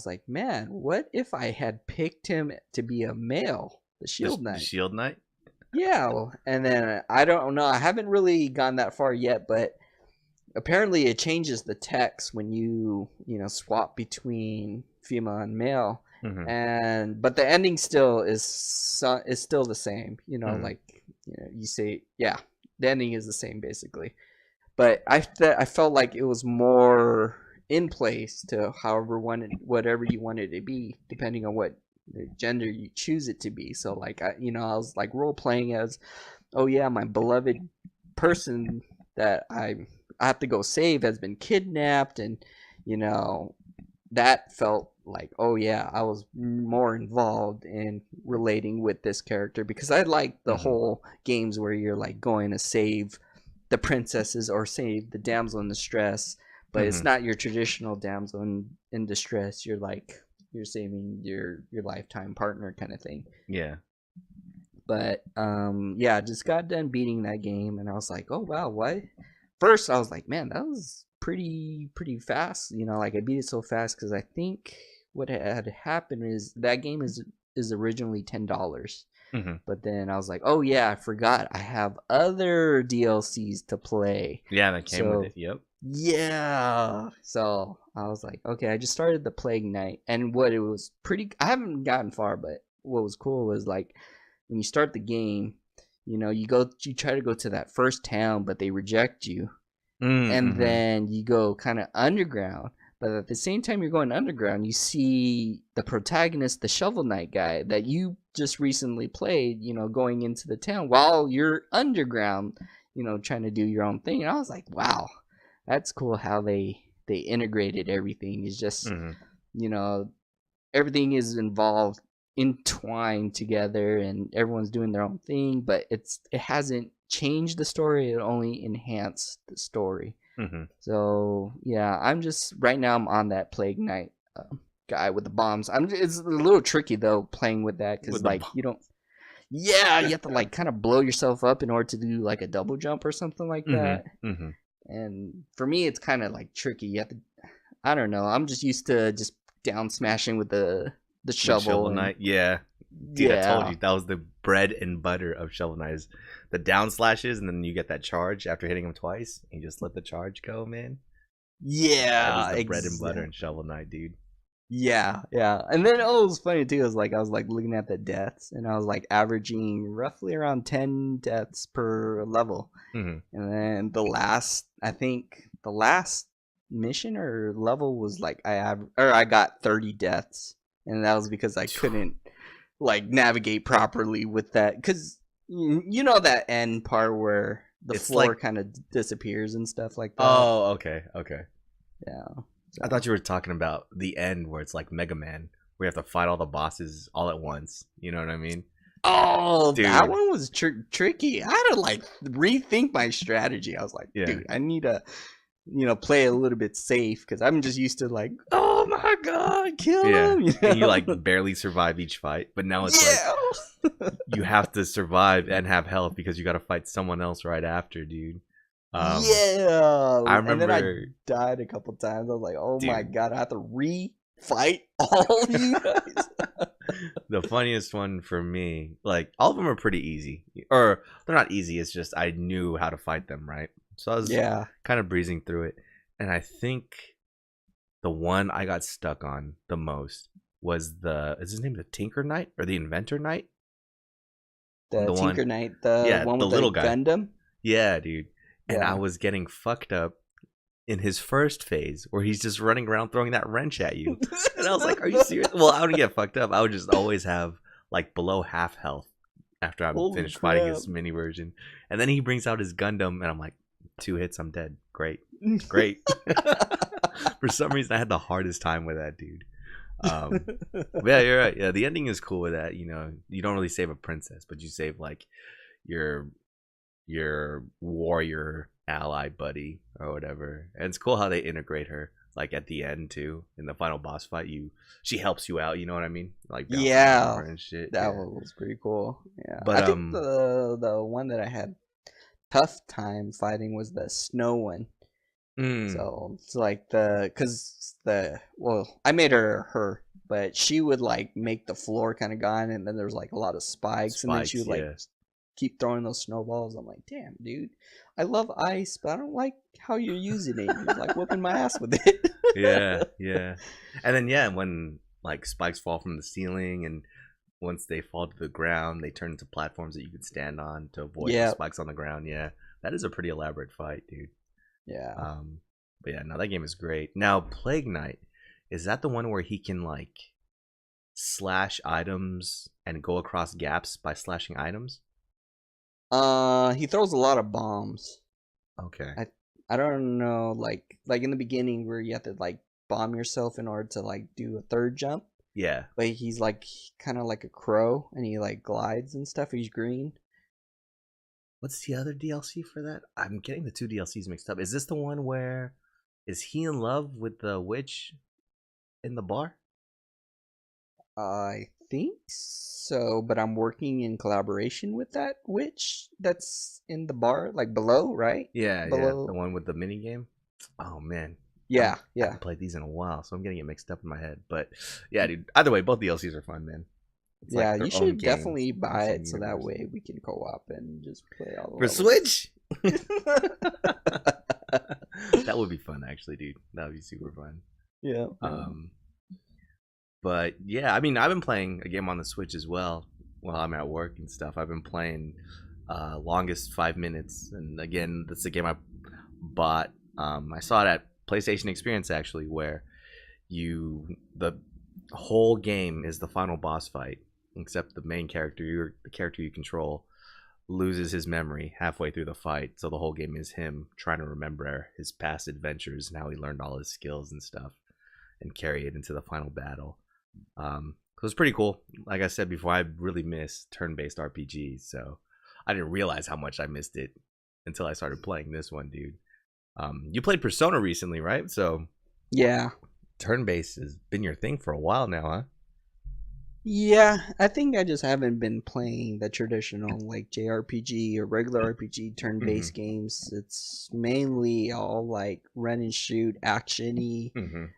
Speaker 2: like, man, what if I had picked him to be a male, the Shield Knight?
Speaker 1: The Shield Knight?
Speaker 2: Yeah, and then I don't know. I haven't really gone that far yet, but apparently it changes the text when you swap between female and male, but the ending still is still the same. You say, yeah, the ending is the same basically. But I felt like it was more in place to whatever you wanted it to be, depending on what gender you choose it to be. So like I was like role playing as, oh yeah, my beloved person that I have to go save has been kidnapped, and that felt like, oh yeah, I was more involved in relating with this character, because I like the whole games where you're like going to save the princesses or save the damsel in distress, but it's not your traditional damsel in distress. You're saving your lifetime partner kind of thing.
Speaker 1: Yeah.
Speaker 2: But I just got done beating that game, and I was like, oh wow, what? First, I was like, man, that was pretty fast. Like I beat it so fast because I think what had happened is that game is originally $10. But then I was like, oh yeah, I forgot I have other DLCs to play.
Speaker 1: Yeah, that came with it. Yep.
Speaker 2: Yeah. So I was like, okay, I just started the Plague Knight, and I haven't gotten far, but what was cool was like when you start the game, you try to go to that first town, but they reject you. And then you go kind of underground. But at the same time you're going underground, you see the protagonist, the Shovel Knight guy that you just recently played, going into the town while you're underground, trying to do your own thing. And I was like, wow, that's cool how they integrated everything. It's just, everything is involved, entwined together, and everyone's doing their own thing, but it hasn't changed the story, it only enhanced the story. So yeah, I'm on that Plague Knight guy with the bombs. It's a little tricky though playing with that because you have to like kind of blow yourself up in order to do like a double jump or something like that. And for me it's kind of like tricky. You have to, I don't know, I'm just used to just down smashing with the Shovel
Speaker 1: Knight. Yeah. Dude, I told you that was the bread and butter of Shovel Knight, is the down slashes, and then you get that charge after hitting him twice, and you just let the charge go, man.
Speaker 2: Yeah,
Speaker 1: that was the bread and butter in Shovel Knight, dude.
Speaker 2: Yeah. And then it was funny too. I was like looking at the deaths, and I was like averaging roughly around 10 deaths per level. And then the last mission or level was like I got 30 deaths, and that was because I couldn't like navigate properly with that, because that end part where the floor like, kind of disappears and stuff like that.
Speaker 1: Oh, okay.
Speaker 2: Yeah. So.
Speaker 1: I thought you were talking about the end where it's like Mega Man, where you have to fight all the bosses all at once. You know what I mean?
Speaker 2: Oh, dude. That one was tricky. I had to like rethink my strategy. I was like, dude, I need to play a little bit safe, because I'm just used to like, oh my god, kill him.
Speaker 1: And you like barely survive each fight, but now it's like you have to survive and have health because you got to fight someone else right after, dude.
Speaker 2: I remember. And then I died a couple times. I was like, oh my god, I have to re-fight all you guys.
Speaker 1: The funniest one for me, like all of them are pretty easy, or they're not easy. It's just I knew how to fight them, right? So I was kind of breezing through it. And I think the one I got stuck on the most was is his name the Tinker Knight or the Inventor Knight?
Speaker 2: The Tinker Knight, the one with the little guy. Gundam?
Speaker 1: Yeah, dude. And I was getting fucked up in his first phase where he's just running around throwing that wrench at you. And I was like, are you serious? Well, I would get fucked up. I would just always have like below half health after I'm finished fighting his mini version. And then he brings out his Gundam and I'm like, 2 hits, I'm dead. Great. For some reason I had the hardest time with that dude. Yeah, you're right. Yeah, the ending is cool with that. You don't really save a princess, but you save like your warrior ally buddy or whatever. And it's cool how they integrate her like at the end too. In the final boss fight, she helps you out, you know what I mean? Like and shit.
Speaker 2: That one was pretty cool. Yeah. But I think the one that I had tough time fighting was the snow one. So it's like I made her, but she would like make the floor kind of gone, and then there's like a lot of spikes, and then she would like keep throwing those snowballs. I'm like, damn, dude, I love ice, but I don't like how you're using it. You're like whooping my ass with it.
Speaker 1: yeah. And then when like spikes fall from the ceiling, and once they fall to the ground, they turn into platforms that you could stand on to avoid the spikes on the ground. Yeah, that is a pretty elaborate fight, dude.
Speaker 2: Yeah.
Speaker 1: But yeah, no, that game is great. Now, Plague Knight, is that the one where he can like slash items and go across gaps by slashing items?
Speaker 2: He throws a lot of bombs.
Speaker 1: Okay.
Speaker 2: I don't know, like in the beginning where you have to like bomb yourself in order to like do a third jump.
Speaker 1: Yeah.
Speaker 2: But he's like kind of like a crow, and he like glides and stuff. He's green.
Speaker 1: What's the other DLC for that? I'm getting the 2 DLCs mixed up. Is this the one where is he in love with the witch in the bar?
Speaker 2: I think so, but I'm working in collaboration with that witch that's in the bar, like below, right?
Speaker 1: Yeah, the
Speaker 2: Below.
Speaker 1: one with the mini game. Oh man,
Speaker 2: Yeah,
Speaker 1: I
Speaker 2: yeah.
Speaker 1: haven't played these in a while, so I'm getting it mixed up in my head. But yeah, dude. Either way, both DLCs are fun, man. It's
Speaker 2: Yeah,
Speaker 1: like
Speaker 2: you
Speaker 1: their own
Speaker 2: should
Speaker 1: game
Speaker 2: definitely
Speaker 1: in the
Speaker 2: buy
Speaker 1: same
Speaker 2: it so that
Speaker 1: universe.
Speaker 2: way we can co-op and just play all the
Speaker 1: For
Speaker 2: levels.
Speaker 1: Switch. That would be fun, actually, dude. That would be super fun.
Speaker 2: Yeah.
Speaker 1: But yeah, I mean, I've been playing a game on the Switch as well while I'm at work and stuff. I've been playing Longest 5 Minutes, and again, that's a game I bought. I saw it at PlayStation Experience actually, where the whole game is the final boss fight, except the main character, the character you control, loses his memory halfway through the fight. So the whole game is him trying to remember his past adventures and how he learned all his skills and stuff, and carry it into the final battle. So it's pretty cool. Like I said before, I really miss turn-based RPGs, so I didn't realize how much I missed it until I started playing this one, dude. You played Persona recently, right? So
Speaker 2: Yeah.
Speaker 1: turn-based has been your thing for a while now, huh?
Speaker 2: Yeah, I think I just haven't been playing the traditional like JRPG or regular RPG turn-based games. It's mainly all like run and shoot, actiony,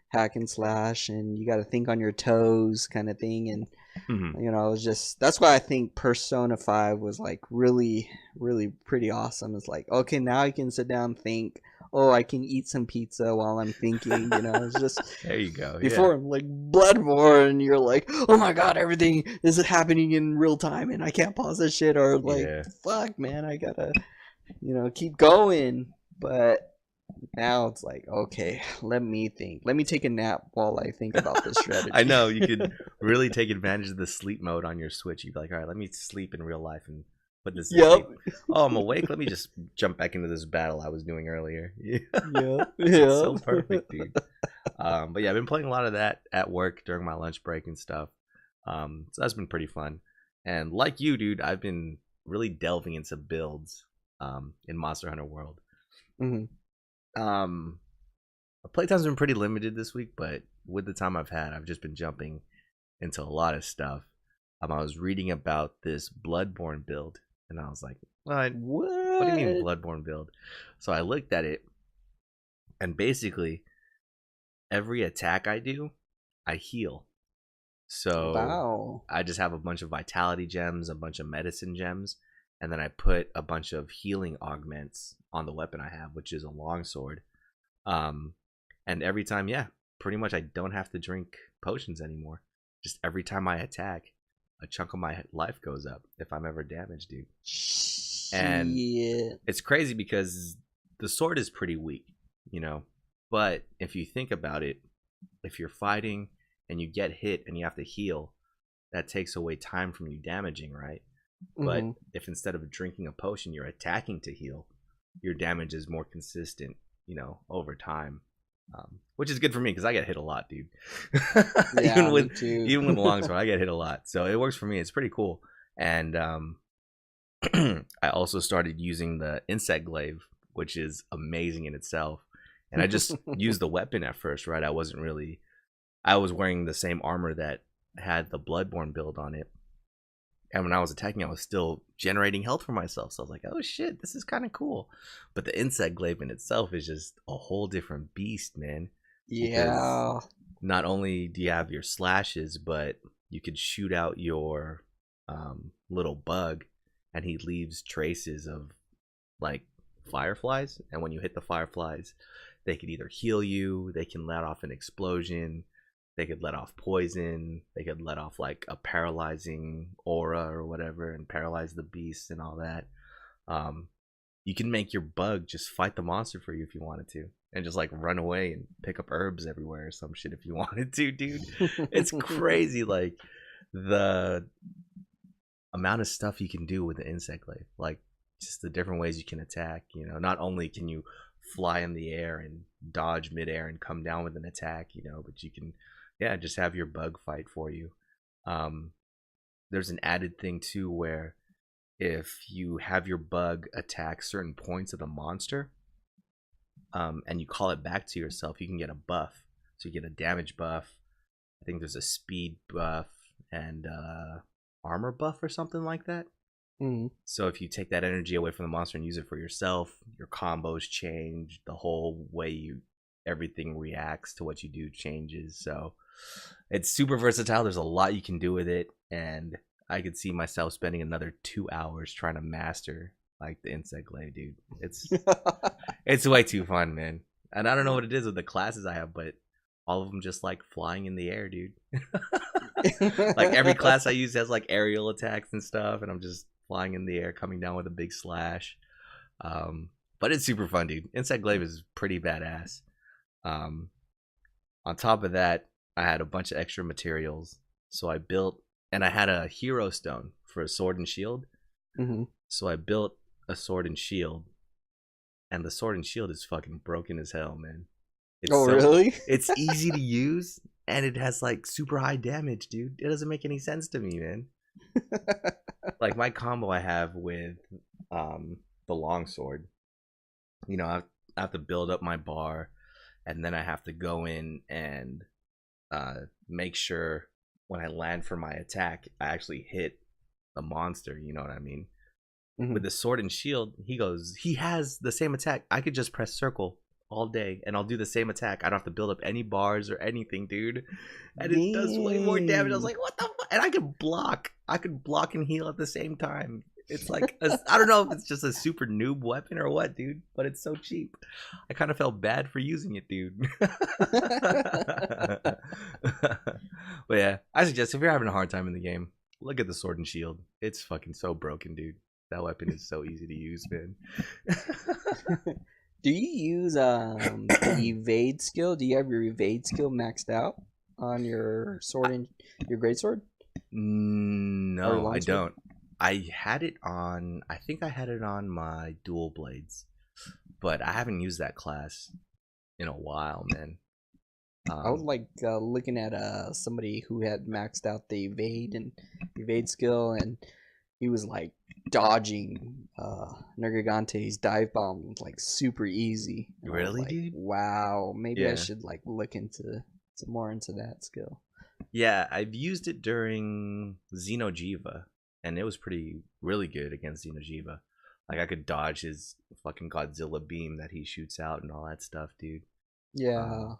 Speaker 2: hack and slash, and you got to think on your toes kind of thing. And it's just that's why I think Persona 5 was like really, really pretty awesome. It's like, okay, now I can sit down and think. Oh, I can eat some pizza while I'm thinking. It's just
Speaker 1: there you go.
Speaker 2: before like Bloodborne, you're like, oh my god, everything is happening in real time, and I can't pause this shit, or like, fuck, man, I gotta, keep going. But now it's like, okay, let me think. Let me take a nap while I think about this strategy.
Speaker 1: I know you could really take advantage of the sleep mode on your Switch. You'd be like, all right, let me sleep in real life and put this.
Speaker 2: Yep.
Speaker 1: Oh, I'm awake. Let me just jump back into this battle I was doing earlier.
Speaker 2: Yeah.
Speaker 1: So perfect, dude. But yeah, I've been playing a lot of that at work during my lunch break and stuff. So that's been pretty fun. And like you, dude, I've been really delving into builds in Monster Hunter World. Playtime's been pretty limited this week, but with the time I've had, I've just been jumping into a lot of stuff. I was reading about this Bloodborne build, and I was like, what do you mean Bloodborne build? So I looked at it, and basically every attack I do, I heal. So I just have a bunch of vitality gems, a bunch of medicine gems, and then I put a bunch of healing augments on the weapon I have, which is a longsword. And every time, pretty much I don't have to drink potions anymore. Just every time I attack, a chunk of my life goes up if I'm ever damaged, dude. And it's crazy because the sword is pretty weak, but if you think about it, if you're fighting and you get hit and you have to heal, that takes away time from you damaging, right? But if instead of drinking a potion you're attacking to heal, your damage is more consistent, over time. Which is good for me because I get hit a lot, dude. Even with the longsword, I get hit a lot, so it works for me. It's pretty cool. And I also started using the insect glaive, which is amazing in itself. And I just used the weapon at first, right? I was wearing the same armor that had the Bloodborne build on it, and when I was attacking, I was still generating health for myself. So I was like, oh shit, this is kind of cool. But the insect glaive in itself is just a whole different beast, man.
Speaker 2: Yeah. Because
Speaker 1: not only do you have your slashes, but you could shoot out your little bug, and he leaves traces of like fireflies. And when you hit the fireflies, they could either heal you, they can let off an explosion, they could let off poison, they could let off like a paralyzing aura or whatever and paralyze the beast and all that. You can make your bug just fight the monster for you if you wanted to, and just like run away and pick up herbs everywhere or some shit if you wanted to, dude. It's crazy, like the amount of stuff you can do with the insect glaive, like just the different ways you can attack. Not only can you fly in the air and dodge midair and come down with an attack, but you can just have your bug fight for you. There's an added thing too where if you have your bug attack certain points of the monster, and you call it back to yourself, you can get a buff. So you get a damage buff. I think there's a speed buff and armor buff or something like that.
Speaker 2: Mm-hmm.
Speaker 1: So if you take that energy away from the monster and use it for yourself, your combos change. The whole way everything reacts to what you do changes. So it's super versatile. There's a lot you can do with it, and I could see myself spending another 2 hours trying to master like the insect glaive, dude. It's way too fun, man. And I don't know what it is with the classes I have, but all of them just like flying in the air, dude. Like every class I use has like aerial attacks and stuff, and I'm just flying in the air, coming down with a big slash. But it's super fun, dude. Insect glaive is pretty badass. On top of that, I had a bunch of extra materials, so I built, and I had a hero stone for a sword and shield.
Speaker 2: Mm-hmm.
Speaker 1: So I built a sword and shield, and the sword and shield is fucking broken as hell, man.
Speaker 2: Really?
Speaker 1: It's easy to use, and it has like super high damage, dude. It doesn't make any sense to me, man. Like my combo I have with the longsword, you know, I have to build up my bar, and then I have to go in and make sure when I land for my attack, I actually hit the monster. You know what I mean? Mm-hmm. With the sword and shield, he has the same attack. I could just press circle all day and I'll do the same attack. I don't have to build up any bars or anything, dude. And it does way more damage. I was like, what the fuck? And I could block and heal at the same time. It's like I don't know if it's just a super noob weapon or what, dude, but it's so cheap. I kind of felt bad for using it, dude. But yeah, I suggest if you're having a hard time in the game, look at the sword and shield. It's fucking so broken, dude. That weapon is so easy to use, man.
Speaker 2: Do you use the evade skill? Do you have your evade skill maxed out on your sword and your greatsword?
Speaker 1: No, I don't. I had it on. I think I had it on my dual blades, but I haven't used that class in a while, man.
Speaker 2: I was like looking at somebody who had maxed out the evade skill, and he was like dodging Nergigante's dive bomb like super easy. And
Speaker 1: really,
Speaker 2: like,
Speaker 1: dude?
Speaker 2: Wow, maybe I should like look into some more into that skill.
Speaker 1: Yeah, I've used it during Xeno'jiiva, and it was really good against Xeno'jiiva. Like I could dodge his fucking Godzilla beam that he shoots out and all that stuff, dude.
Speaker 2: Yeah.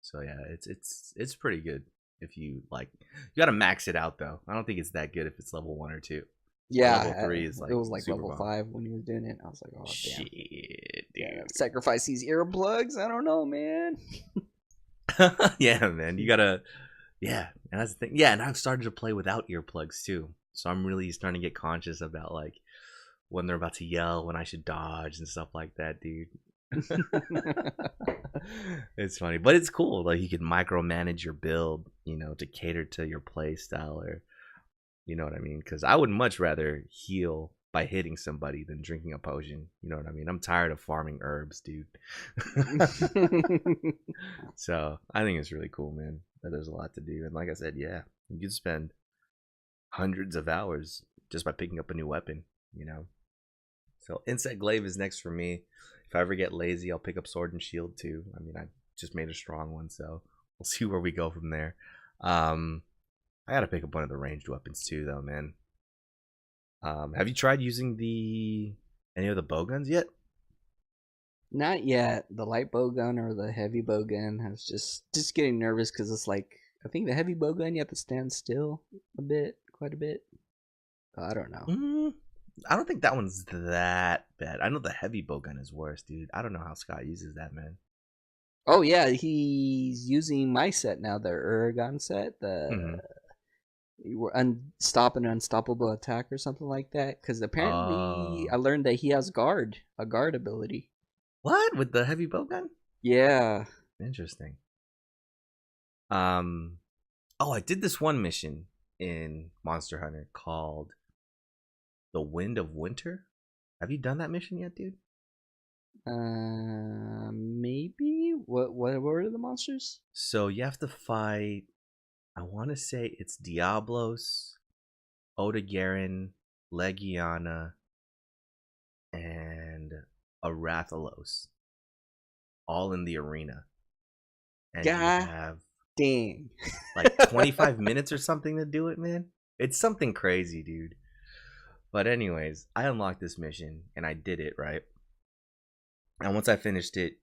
Speaker 1: So yeah, it's pretty good if you like. You gotta max it out though. I don't think it's that good if it's level 1 or 2.
Speaker 2: Yeah,
Speaker 1: level 3 is like
Speaker 2: it was like level 5 when he was doing it. I was like, oh
Speaker 1: shit,
Speaker 2: damn.
Speaker 1: Dude.
Speaker 2: Yeah, sacrifice these earplugs. I don't know, man.
Speaker 1: Yeah, man, you gotta. Yeah, and that's the thing. Yeah, and I've started to play without earplugs too, so I'm really starting to get conscious about like when they're about to yell, when I should dodge and stuff like that, dude. It's funny, but it's cool. Like you can micromanage your build, you know, to cater to your play style, or you know what I mean. Because I would much rather heal by hitting somebody than drinking a potion. You know what I mean? I'm tired of farming herbs, dude. So I think it's really cool, man. That there's a lot to do, and like I said, yeah, you could spend hundreds of hours just by picking up a new weapon. You know. So insect glaive is next for me. If I ever get lazy, I'll pick up sword and shield too. I mean, I just made a strong one, so we'll see where we go from there. I gotta pick up one of the ranged weapons too, though, man. Have you tried using any of the bow guns yet?
Speaker 2: Not yet. The light bow gun or the heavy bow gun. I was just getting nervous because it's like I think the heavy bow gun you have to stand still quite a bit. I don't know.
Speaker 1: I don't think that one's that bad. I know the heavy bow gun is worse, dude. I don't know how Scott uses that, man.
Speaker 2: Oh yeah, he's using my set now, the Uragan set, stop an unstoppable attack or something like that. Because apparently, I learned that he has a guard ability.
Speaker 1: What, with the heavy bow gun?
Speaker 2: Yeah.
Speaker 1: Interesting. I did this one mission in Monster Hunter called The Wind of Winter. Have you done that mission yet, dude?
Speaker 2: Maybe. What were the monsters?
Speaker 1: So you have to fight, I want to say it's Diablos, Odogaron, Legiana, and a Rathalos. all in the arena, and you
Speaker 2: God
Speaker 1: have
Speaker 2: dang.
Speaker 1: like 25 minutes or something to do it, man. It's something crazy, dude. But anyways, I unlocked this mission and I did it, right? And once I finished it,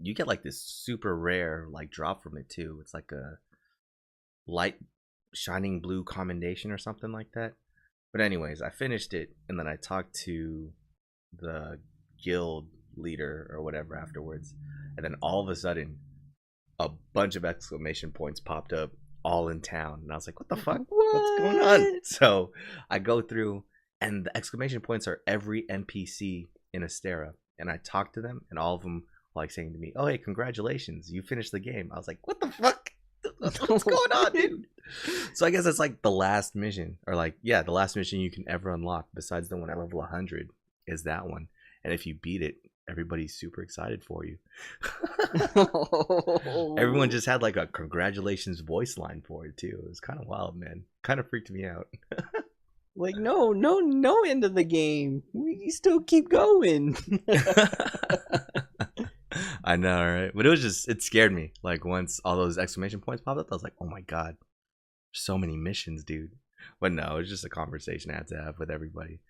Speaker 1: you get like this super rare like drop from it too. It's like a light shining blue commendation or something like that. But anyways, I finished it and then I talked to the guild leader or whatever afterwards. And then all of a sudden, a bunch of exclamation points popped up all in town. And I was like, what the fuck? What's going on? So I go through and the exclamation points are every NPC in Astera. And I talked to them and all of them were like saying to me, oh, hey, congratulations. You finished the game. I was like, what the fuck? What's going on, dude? So I guess it's like the last mission, or like, yeah, the last mission you can ever unlock besides the one at level 100 is that one. And if you beat it, everybody's super excited for you. Everyone just had like a congratulations voice line for it too. It was kind of wild, man. Kind of freaked me out.
Speaker 2: Like, no end of the game. We still keep going.
Speaker 1: I know, right? But it scared me. Like once all those exclamation points popped up, I was like, oh my god, so many missions, dude. But no, it's just a conversation I had to have with everybody.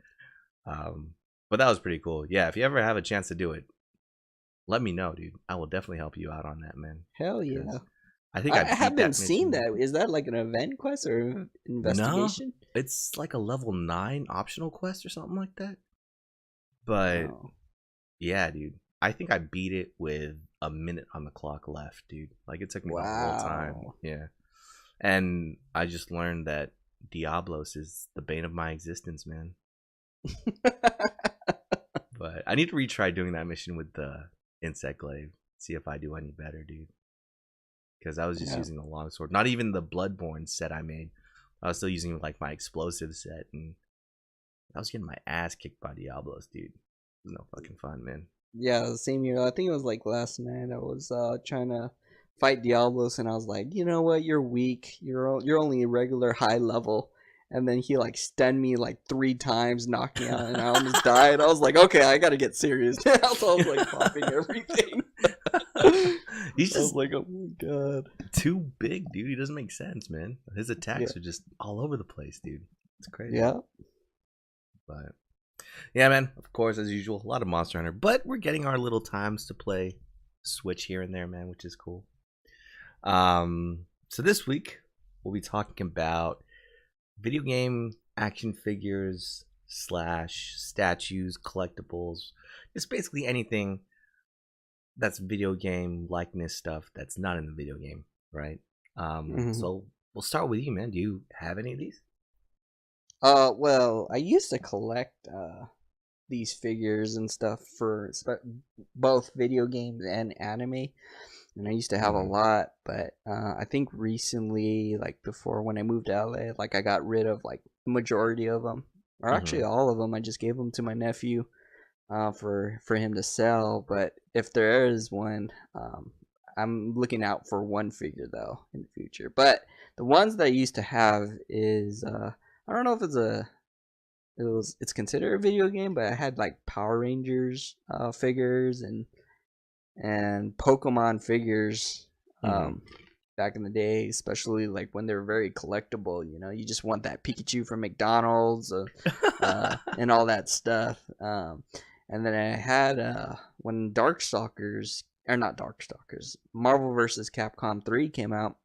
Speaker 1: But that was pretty cool. Yeah, if you ever have a chance to do it, let me know, dude. I will definitely help you out on that, man.
Speaker 2: Hell yeah.
Speaker 1: I think
Speaker 2: I haven't seen that. Is that like an event quest or investigation?
Speaker 1: No, it's like a level 9 optional quest or something like that. But yeah, dude. I think I beat it with a minute on the clock left, dude. Like it took me the whole time. Yeah. And I just learned that Diablos is the bane of my existence, man. But I need to retry doing that mission with the insect glaive. See if I do any better, dude. Because I was just using the longsword. Not even the Bloodborne set I made. I was still using like my explosive set, and I was getting my ass kicked by Diablos, dude. It was no fucking fun, man.
Speaker 2: Yeah, same here. I think it was like last night. I was trying to fight Diablos, and I was like, you know what? You're weak. You're only a regular high level. And then he like stunned me like 3 times, knocked me out, and I almost died. I was like, okay, I gotta get serious. So I was like popping everything.
Speaker 1: He's just
Speaker 2: like, oh my god,
Speaker 1: too big, dude. He doesn't make sense, man. His attacks are just all over the place, dude. It's crazy.
Speaker 2: Yeah.
Speaker 1: But yeah, man. Of course, as usual, a lot of Monster Hunter, but we're getting our little times to play Switch here and there, man, which is cool. So this week we'll be talking about video game action figures / statues, collectibles, just basically anything that's video game likeness stuff that's not in the video game, right? So we'll start with you, man. Do you have any of these?
Speaker 2: Well, I used to collect these figures and stuff for both video games and anime, and I used to have a lot. But I think recently, like before when I moved to LA, like I got rid of like the majority of them, or actually all of them. I just gave them to my nephew for him to sell. But if there is one, I'm looking out for one figure though in the future. But the ones that I used to have is I don't know if it's considered a video game, but I had like Power Rangers figures and Pokemon figures back in the day, especially like when they were very collectible. You know, you just want that Pikachu from McDonald's and all that stuff. And then I had when Darkstalkers, or not Darkstalkers, Marvel vs. Capcom 3 came out.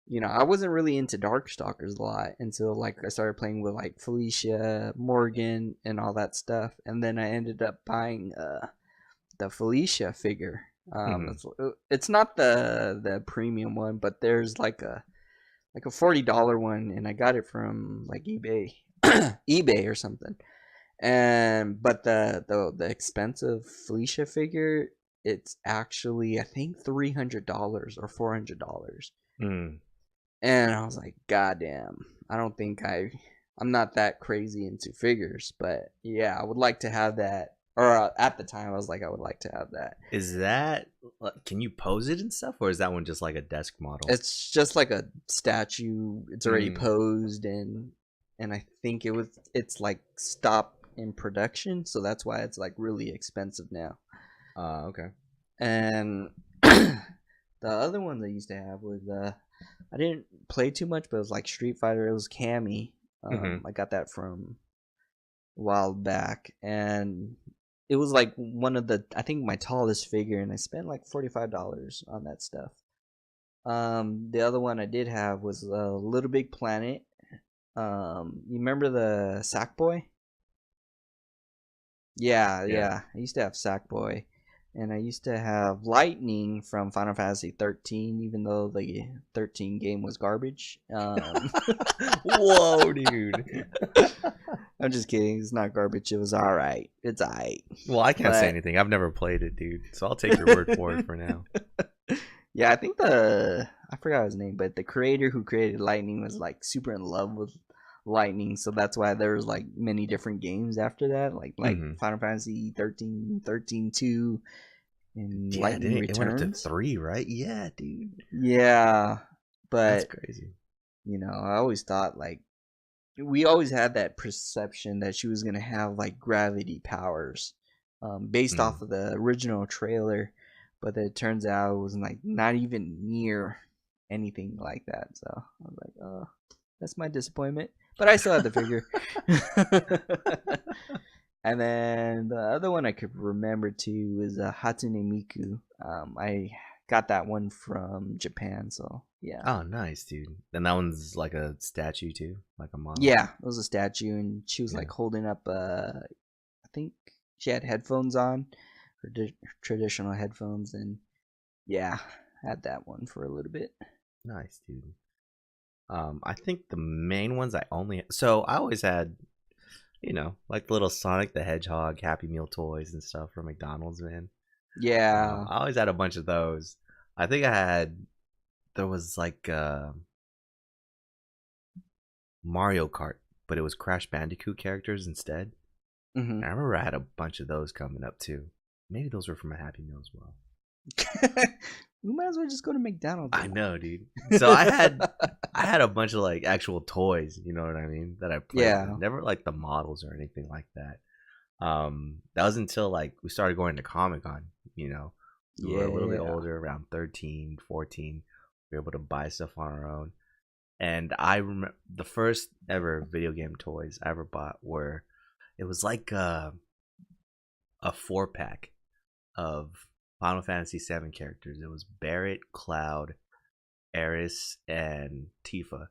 Speaker 2: You know, I wasn't really into Darkstalkers a lot until like I started playing with like Felicia, Morgan, and all that stuff. And then I ended up buying the Felicia figure. It's not the premium one, but there's like a $40 one, and I got it from like eBay, eBay or something. But the expensive Felicia figure, it's actually I think $300 or $400. And I was like, God damn, I don't think I'm not that crazy into figures, but yeah, I would like to have that. Or at the time, I was like, I would like to have that.
Speaker 1: Is that, can you pose it and stuff, or is that one just like a desk model?
Speaker 2: It's just like a statue. It's already posed, and I think it's like stopped in production, so that's why it's like really expensive now.
Speaker 1: Okay.
Speaker 2: And the other ones I used to have was I didn't play too much, but it was like Street Fighter. It was Cammy. I got that from a while back, and it was like one of the, I think, my tallest figure, and I spent like $45 on that stuff. The other one I did have was Little Big Planet. You remember the Sackboy? Yeah. I used to have Sackboy, and I used to have Lightning from Final Fantasy 13, even though the 13 game was garbage.
Speaker 1: Whoa, dude.
Speaker 2: I'm just kidding. It's not garbage. It was all right. It's all right.
Speaker 1: Well, I can't say anything. I've never played it, dude. So I'll take your word for it for now.
Speaker 2: Yeah, I think I forgot his name, but the creator who created Lightning was like super in love with Lightning, so that's why there's like many different games after that, like Final Fantasy 13, 13-2, and Lightning Returns. It went up to
Speaker 1: 3, right? Yeah, dude.
Speaker 2: Yeah, but
Speaker 1: that's crazy.
Speaker 2: You know, I always thought like we always had that perception that she was gonna have like gravity powers, based off of the original trailer. But it turns out it was like not even near anything like that. So I was like, oh, that's my disappointment. But I still had the figure. And then the other one I could remember too was Hatsune Miku. I got that one from Japan. So yeah.
Speaker 1: Oh, nice, dude. And that one's like a statue too, like a model.
Speaker 2: Yeah, it was a statue, and she was like holding up. I think she had headphones on. Traditional headphones, and yeah, had that one for a little bit.
Speaker 1: Nice, dude. I think the main ones I always had, you know, like little Sonic the Hedgehog Happy Meal toys and stuff from McDonald's, man.
Speaker 2: Yeah,
Speaker 1: I always had a bunch of those. I think there was like Mario Kart, but it was Crash Bandicoot characters instead. I remember I had a bunch of those coming up too. Maybe those were from a Happy Meal as well.
Speaker 2: We might as well just go to McDonald's.
Speaker 1: I know, dude. So I had a bunch of like actual toys, you know what I mean, that I played with. Never like the models or anything like that. That was until like we started going to Comic-Con, you know. We were a little bit older, around 13, 14. We were able to buy stuff on our own. And I remember the first ever video game toys I ever bought it was like a 4-pack of Final Fantasy VII characters. It was Barret, Cloud, Aeris, and Tifa.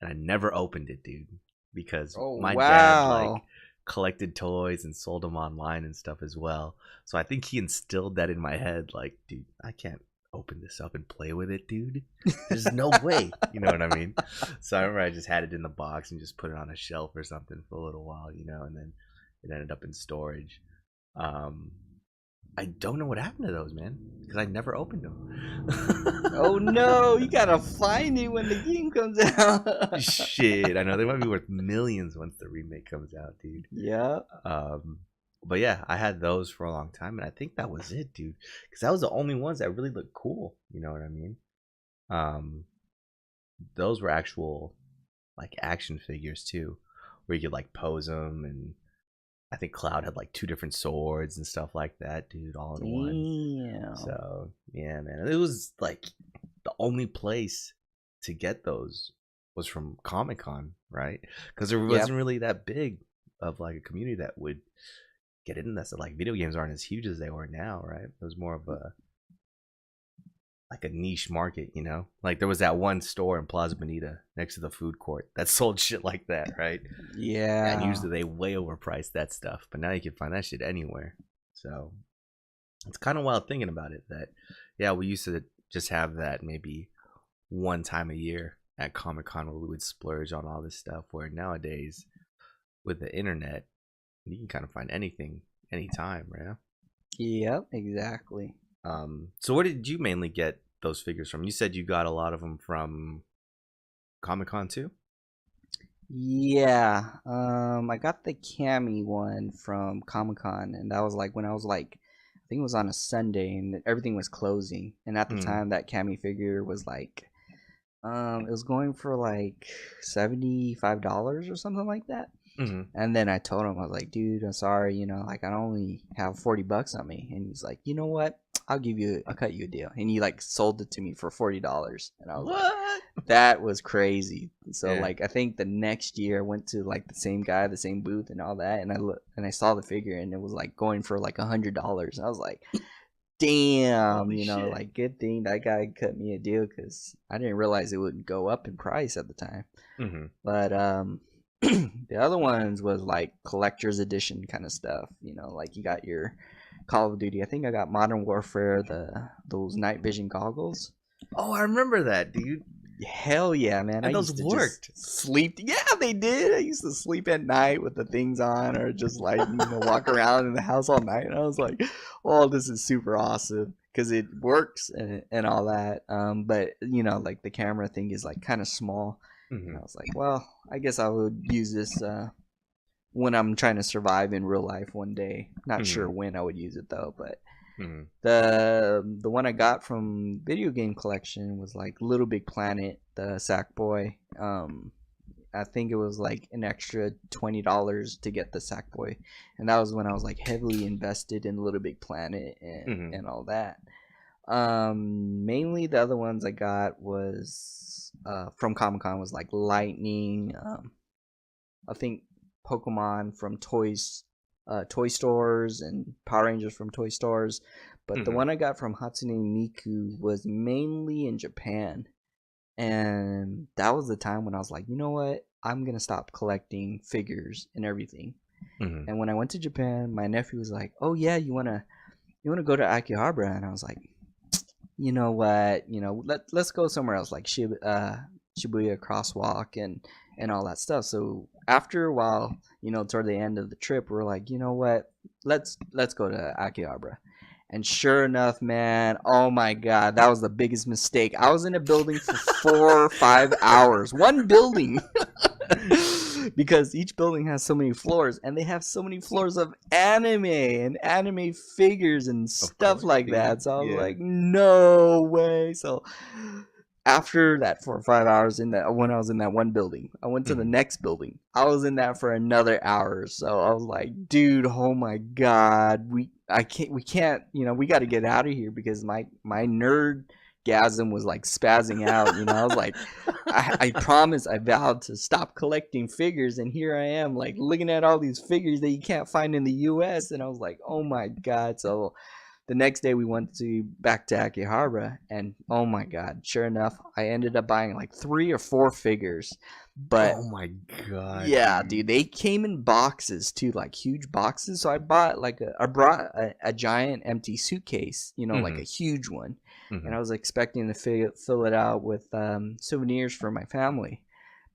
Speaker 1: And I never opened it, dude, because my dad like collected toys and sold them online and stuff as well. So I think he instilled that in my head, like, dude, I can't open this up and play with it, dude. There's no way. You know what I mean? So I remember I just had it in the box and just put it on a shelf or something for a little while, you know, and then it ended up in storage. I don't know what happened to those, man, because I never opened them.
Speaker 2: Oh no, you gotta find it when the game comes out.
Speaker 1: Shit, I know they might be worth millions once the remake comes out, dude.
Speaker 2: Yeah.
Speaker 1: But yeah, I had those for a long time, and I think that was it, dude, because that was the only ones that really looked cool. You know what I mean? Those were actual like action figures too, where you could like pose them, and I think Cloud had like 2 different swords and stuff like that, dude, all in one. So yeah, man, it was like the only place to get those was from Comic-Con, right? Because there wasn't really that big of like a community that would get in that. So like video games aren't as huge as they were now, right? It was more of a niche market, you know? Like there was that one store in Plaza Bonita next to the food court that sold shit like that, right?
Speaker 2: Yeah.
Speaker 1: And usually they way overpriced that stuff, but now you can find that shit anywhere. So it's kind of wild thinking about it that, yeah, we used to just have that maybe one time a year at Comic-Con where we would splurge on all this stuff, where nowadays with the internet, you can kind of find anything anytime, right?
Speaker 2: Yep, exactly.
Speaker 1: So where did you mainly get those figures from? You said you got a lot of them from Comic-Con too?
Speaker 2: Yeah. I got the Cammy one from Comic-Con, and that was like when I was like, I think it was on a Sunday and everything was closing. And at the time that Cammy figure was like, it was going for like $75 or something like that. And then I told him, I was like, dude, I'm sorry, you know, like I only have $40 on me. And he's like, you know what? I'll cut you a deal. And he like sold it to me for $40. And I was like, that was crazy. So like I think the next year I went to like the same guy, the same booth and all that, and I saw the figure and it was like going for like $100. And I was like, damn,
Speaker 1: Holy
Speaker 2: you know,
Speaker 1: shit.
Speaker 2: like good thing that guy cut me a deal because I didn't realize it would go up in price at the time.
Speaker 1: Mm-hmm.
Speaker 2: But the other ones was like collector's edition kind of stuff. You know, like you got your Call of Duty. I think I got Modern Warfare, those night vision goggles.
Speaker 1: Oh, I remember that, dude.
Speaker 2: Hell yeah, man!
Speaker 1: And those worked.
Speaker 2: Sleep. Yeah, they did. I used to sleep at night with the things on, or just like walk around in the house all night. And I was like, "Oh, this is super awesome." Because it works and all that, but like the camera thing is like kind of small.
Speaker 1: Mm-hmm.
Speaker 2: And I was like, well, I guess I would use this when I'm trying to survive in real life one day. Not sure when I would use it though, but the one I got from video game collection was like Little Big Planet, the Sackboy. I think it was like an extra $20 to get the Sackboy, and that was when I was like heavily invested in Little Big Planet and all that. Mainly the other ones I got was from Comic-Con was like Lightning. I think Pokemon from toy stores and Power Rangers from toy stores. But the one I got from Hatsune Miku was mainly in Japan. And that was the time when I was like, you know what? I'm going to stop collecting figures and everything. And when I went to Japan, my nephew was like, oh yeah, you want to go to Akihabara? And I was like, you know what? Let's go somewhere else, like Shibuya Crosswalk and all that stuff. So after a while, toward the end of the trip, we're like, you know what? Let's go to Akihabara. And sure enough, man, oh my God, that was the biggest mistake. I was in a building for 4 or 5 hours. One building. Because each building has so many floors, and they have so many floors of anime and anime figures and stuff like that. So I was like, no way. So after that 4 or 5 hours when I was in that one building, I went to the next building. I was in that for another hour. So I was like, dude, oh my God, we can't, we got to get out of here because my nerdgasm was like spazzing out. I was like, I promise, I vowed to stop collecting figures, and here I am, like looking at all these figures that you can't find in the U.S. And I was like, oh my God. So the next day we went back to Akihabara, and oh my God, sure enough, I ended up buying like 3 or 4 figures. But
Speaker 1: oh my God,
Speaker 2: yeah, dude, they came in boxes too, like huge boxes. So I brought a giant empty suitcase, like a huge one, and I was expecting to fill it out with souvenirs for my family.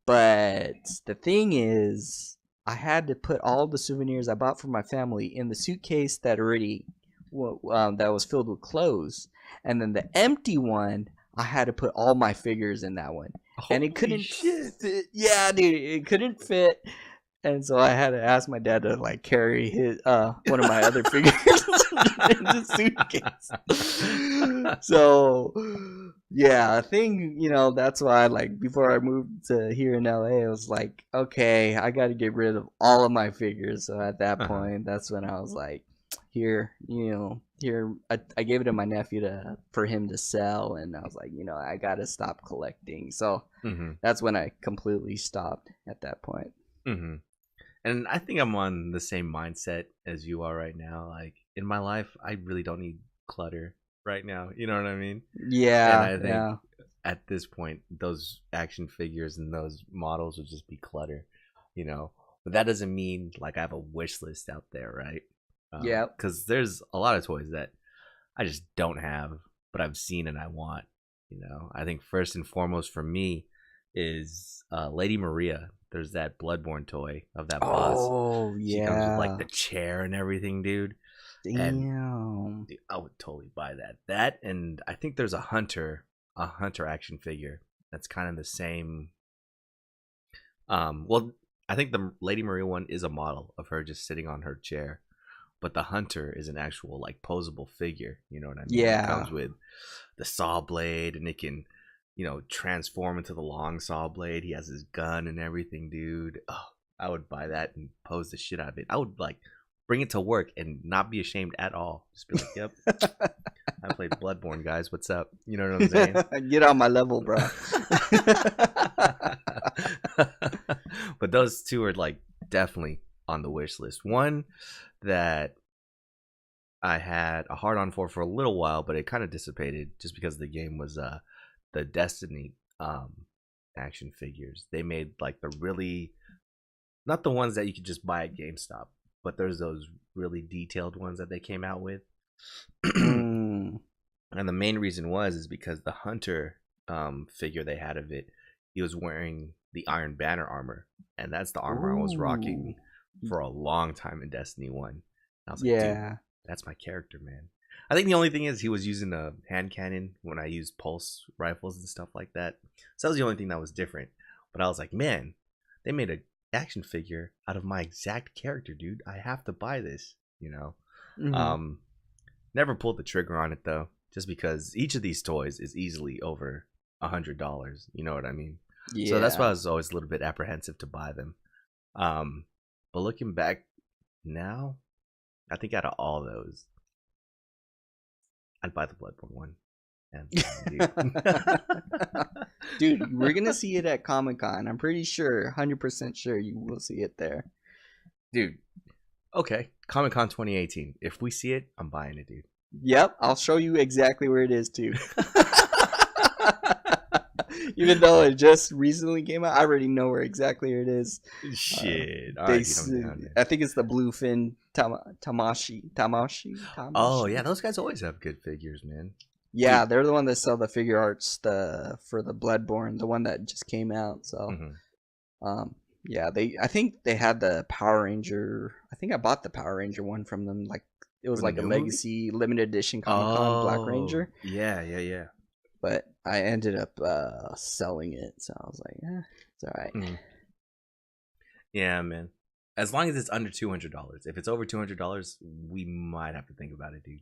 Speaker 2: But the thing is, I had to put all the souvenirs I bought for my family in the suitcase that was filled with clothes, and then the empty one, I had to put all my figures in that one. And it couldn't fit. Yeah, dude, it couldn't fit. And so I had to ask my dad to like carry his one of my other figures in the suitcase. So yeah, I think that's why, like, before I moved to here in LA, I was like, okay, I got to get rid of all of my figures. So at that point, that's when I was like, here, I gave it to my nephew for him to sell, and I was like, I gotta stop collecting. So that's when I completely stopped at that point.
Speaker 1: And I think I'm on the same mindset as you are right now. Like in my life, I really don't need clutter right now. You know what I mean?
Speaker 2: Yeah.
Speaker 1: And I think at this point, those action figures and those models would just be clutter, But that doesn't mean like I have a wish list out there, right?
Speaker 2: Yeah,
Speaker 1: because there's a lot of toys that I just don't have, but I've seen and I want. I think first and foremost for me is Lady Maria. There's that Bloodborne toy of that boss.
Speaker 2: Oh yeah,
Speaker 1: she comes with like the chair and everything, dude.
Speaker 2: Damn,
Speaker 1: and, dude, I would totally buy that. That, and I think there's a hunter action figure that's kind of the same. Well, I think the Lady Maria one is a model of her just sitting on her chair. But the hunter is an actual like posable figure, you know what I mean?
Speaker 2: Yeah.
Speaker 1: It comes with the saw blade, and it can, transform into the long saw blade. He has his gun and everything, dude. Oh, I would buy that and pose the shit out of it. I would like bring it to work and not be ashamed at all. Just be like, "Yep, I played Bloodborne, guys. What's up?" You know what I'm saying?
Speaker 2: Get on my level, bro.
Speaker 1: But those two are like definitely on the wish list. One that I had a hard on for a little while, but it kind of dissipated just because the game was the Destiny action figures. They made like the really, not the ones that you could just buy at GameStop, but there's those really detailed ones that they came out with. And the main reason is because the Hunter figure they had of it, he was wearing the Iron Banner armor, and that's the armor I was rocking for a long time in Destiny 1. And I was like, yeah, dude, that's my character, man. I think the only thing is he was using a hand cannon when I used pulse rifles and stuff like that. So that was the only thing that was different. But I was like, man, they made an action figure out of my exact character, dude. I have to buy this, you know. Never pulled the trigger on it though, just because each of these toys is easily over $100. You know what I mean? Yeah. So that's why I was always a little bit apprehensive to buy them. But looking back now, I think out of all those, I'd buy the Bloodborne one. And,
Speaker 2: dude, we're gonna see it at Comic-Con. I'm pretty sure, 100% sure you will see it there.
Speaker 1: Dude, okay, Comic-Con 2018. If we see it, I'm buying it, dude.
Speaker 2: Yep, I'll show you exactly where it is too. Even though it just recently came out, I already know where exactly it is.
Speaker 1: Shit.
Speaker 2: I think it's the Bluefin Tamashii.
Speaker 1: Oh yeah, those guys always have good figures, man.
Speaker 2: Yeah, they're the one that sell the figure arts for the Bloodborne, the one that just came out. So, yeah, I think they had the Power Ranger. I think I bought the Power Ranger one from them. Like it was like a Legacy limited edition Comic-Con Black Ranger.
Speaker 1: Yeah.
Speaker 2: But I ended up selling it, so I was like, it's all right.
Speaker 1: Yeah, man. As long as it's under $200. If it's over $200, we might have to think about it, dude.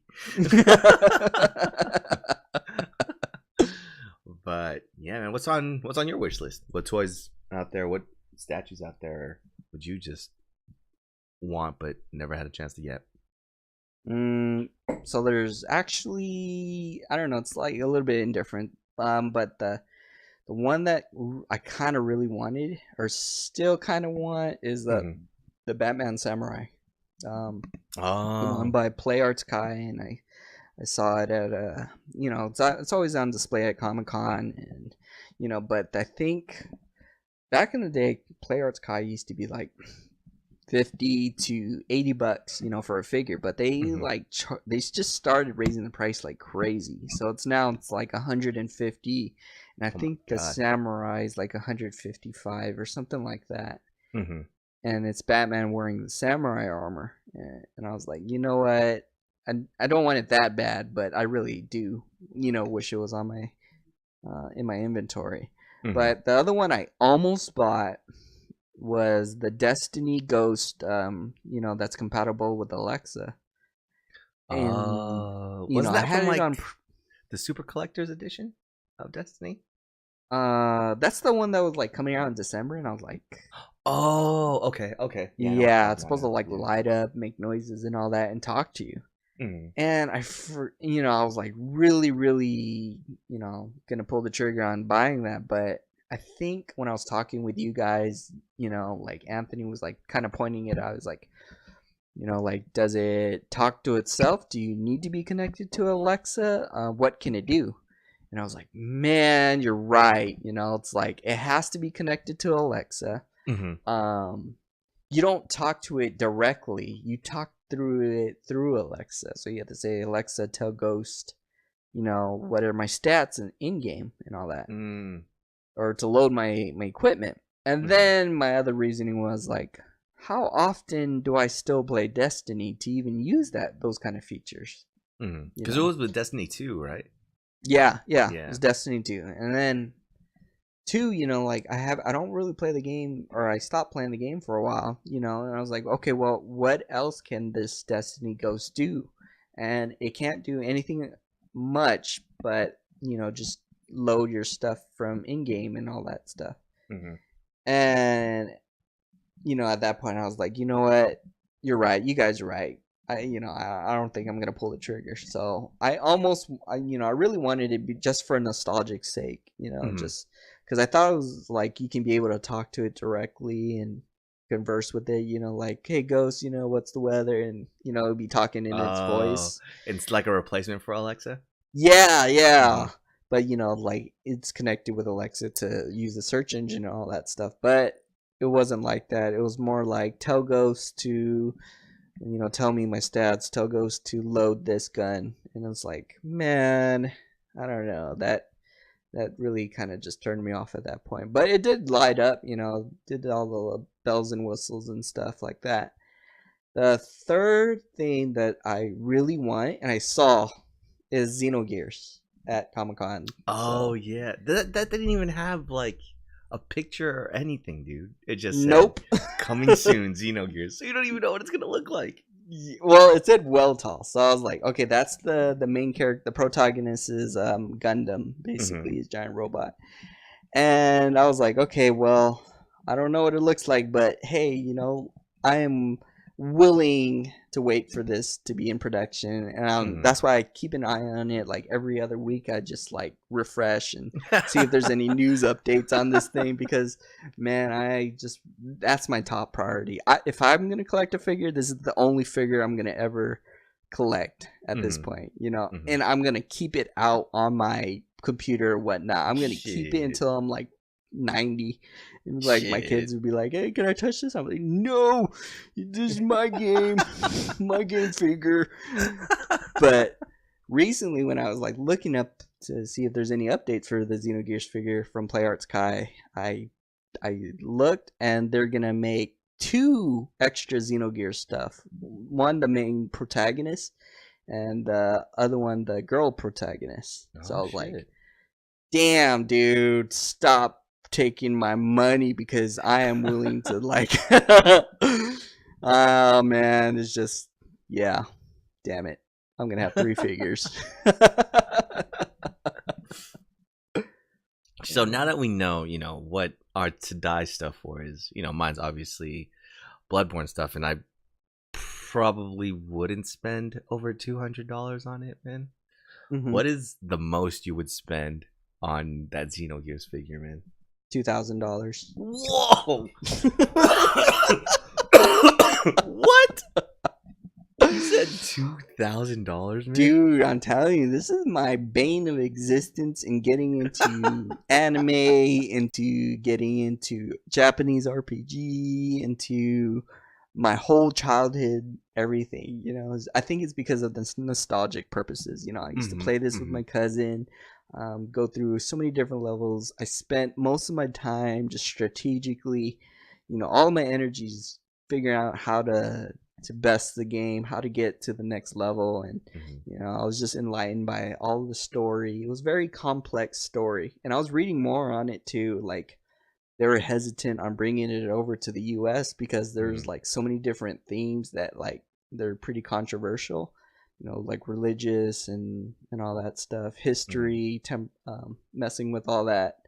Speaker 1: But yeah, man. What's on your wish list? What toys out there? What statues out there would you just want but never had a chance to get?
Speaker 2: So there's actually, I don't know, it's like a little bit indifferent. But the one that I kind of really wanted, or still kind of want, is the Batman Samurai. The one by Play Arts Kai, and I saw it at it's always on display at Comic-Con, and but I think back in the day, Play Arts Kai used to be like $50 to $80, for a figure, but they they just started raising the price like crazy. So it's like $150, and I think the Samurai is like $155 or something like that. And it's Batman wearing the Samurai armor, and I was like, you know what? I don't want it that bad, but I really do, wish it was on my in my inventory. But the other one I almost bought was the Destiny Ghost, that's compatible with Alexa. And,
Speaker 1: wasn't that from like the Super Collector's Edition of Destiny?
Speaker 2: That's the one that was like coming out in December, and I was like,
Speaker 1: oh, okay.
Speaker 2: Yeah, it's supposed to like light up, make noises, and all that, and talk to you. And I was like really, really, gonna pull the trigger on buying that, but I think when I was talking with you guys, like Anthony was like kind of pointing it out. I was like, like, does it talk to itself? Do you need to be connected to Alexa? What can it do? And I was like, man, you're right. It's like it has to be connected to Alexa. You don't talk to it directly. You talk through it through Alexa. So you have to say, Alexa, tell Ghost, what are my stats in game and all that. Or to load my equipment. And then my other reasoning was like, how often do I still play Destiny to even use those kind of features?
Speaker 1: Because it was with Destiny 2, right?
Speaker 2: Yeah. It was Destiny 2. And then 2, like I don't really play the game, or I stopped playing the game for a while, and I was like, okay, well, what else can this Destiny Ghost do? And it can't do anything much, but just load your stuff from in-game and all that stuff. And at that point I was like, you know what, You're right. You guys are right. I don't think I'm gonna pull the trigger. So I really wanted it be just for nostalgic sake.
Speaker 1: Hmm.
Speaker 2: Just because I thought it was like you can be able to talk to it directly and converse with it. Like, hey, ghost, what's the weather, and it'd be talking in its
Speaker 1: Oh,
Speaker 2: voice.
Speaker 1: it's like a replacement for Alexa.
Speaker 2: Yeah,
Speaker 1: Hmm.
Speaker 2: yeah. But like it's connected with Alexa to use the search engine and all that stuff. But it wasn't like that. It was more like tell Ghost to, tell me my stats, tell Ghost to load this gun. And it's like, man, I don't know. That really kind of just turned me off at that point. But it did light up, did all the bells and whistles and stuff like that. The third thing that I really want and I saw is Xenogears at Comic Con.
Speaker 1: Oh
Speaker 2: So
Speaker 1: yeah, that didn't even have like a picture or anything, dude. It just said
Speaker 2: nope.
Speaker 1: coming soon, Xenogears. So you don't even know what it's gonna look like.
Speaker 2: Well, it said Weltall, so I was like, okay, that's the main character. The protagonist is Gundam,
Speaker 1: Hmm.
Speaker 2: basically, his giant robot. And I was like, okay, well, I don't know what it looks like, but hey, I am willing to wait for this to be in production, and
Speaker 1: Hmm.
Speaker 2: that's why I keep an eye on it. Like every other week, I just like refresh and see if there's any news updates on this thing because, man, that's my top priority. If I'm gonna collect a figure, this is the only figure I'm gonna ever collect at this
Speaker 1: Hmm.
Speaker 2: point,
Speaker 1: Hmm.
Speaker 2: and I'm gonna keep it out on my computer or whatnot. I'm gonna keep it
Speaker 1: Shit.
Speaker 2: until I'm like 90. And like my
Speaker 1: Shit.
Speaker 2: kids would be like, "Hey, can I touch this?" I'm like, "No, this is my game, my game figure." But recently, when I was like looking up to see if there's any updates for the Xenogears figure from Play Arts Kai, I looked and they're gonna make two extra Xenogears stuff. One, the main protagonist, and the other one, the girl protagonist. So I
Speaker 1: Oh
Speaker 2: was like,
Speaker 1: shit.
Speaker 2: damn, dude, stop taking my money because I am willing to like. Oh man, it's just yeah. Damn it, I'm gonna have three figures.
Speaker 1: So
Speaker 2: Yeah.
Speaker 1: now that we know, what our to die stuff for is, mine's obviously Bloodborne stuff, and I probably wouldn't spend over $200 on it, man.
Speaker 2: Mm-hmm.
Speaker 1: What is the most you would spend on that Xenogears figure, man?
Speaker 2: $2,000.
Speaker 1: Whoa! What? You said $2,000, man?
Speaker 2: Dude, I'm telling you, this is my bane of existence in getting into anime, into getting into Japanese RPG, into my whole childhood, everything. I think it's because of the nostalgic purposes. I used to
Speaker 1: Mm-hmm.
Speaker 2: play this with
Speaker 1: Mm-hmm.
Speaker 2: my cousin, go through so many different levels. I spent most of my time just strategically, all of my energies figuring out how to best the game, how to get to the next level, and
Speaker 1: Mm-hmm.
Speaker 2: I was just enlightened by all the story. It was a very complex story, and I was reading more on it too. Like they were hesitant on bringing it over to the U.S. because
Speaker 1: Mm-hmm.
Speaker 2: there's like so many different themes that like they're pretty controversial. Like religious and all that stuff,
Speaker 1: Mm-hmm.
Speaker 2: history, messing with all that,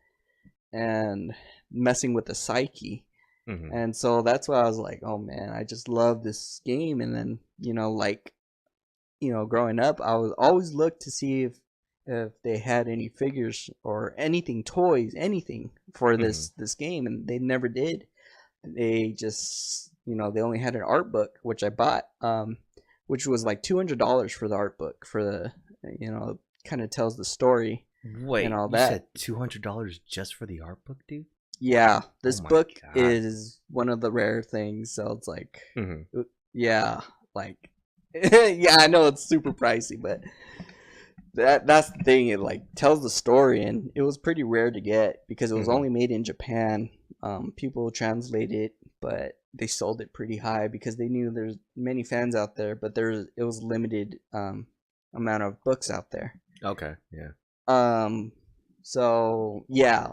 Speaker 2: and messing with the psyche.
Speaker 1: Mm-hmm.
Speaker 2: And so that's why I was like, oh man, I just love this game. And then, like, growing up, I was always looked to see if they had any figures or anything, toys, anything for
Speaker 1: Mm-hmm.
Speaker 2: this game, and they never did. They just, they only had an art book, which I bought, which was like $200 for the art book for the, kind of tells the story and
Speaker 1: Wait,
Speaker 2: all
Speaker 1: you said
Speaker 2: that.
Speaker 1: $200 just for the art book, dude?
Speaker 2: Yeah,
Speaker 1: Oh
Speaker 2: this
Speaker 1: my
Speaker 2: book
Speaker 1: god.
Speaker 2: is one of the rare things, so it's like,
Speaker 1: Mm-hmm.
Speaker 2: yeah, like, yeah, I know it's super pricey, but that's the thing. It like tells the story, and it was pretty rare to get because it was
Speaker 1: Mm-hmm.
Speaker 2: only made in Japan. People translate it, but they sold it pretty high because they knew there's many fans out there, but it was limited amount of books out there.
Speaker 1: Okay, yeah.
Speaker 2: Um, so yeah,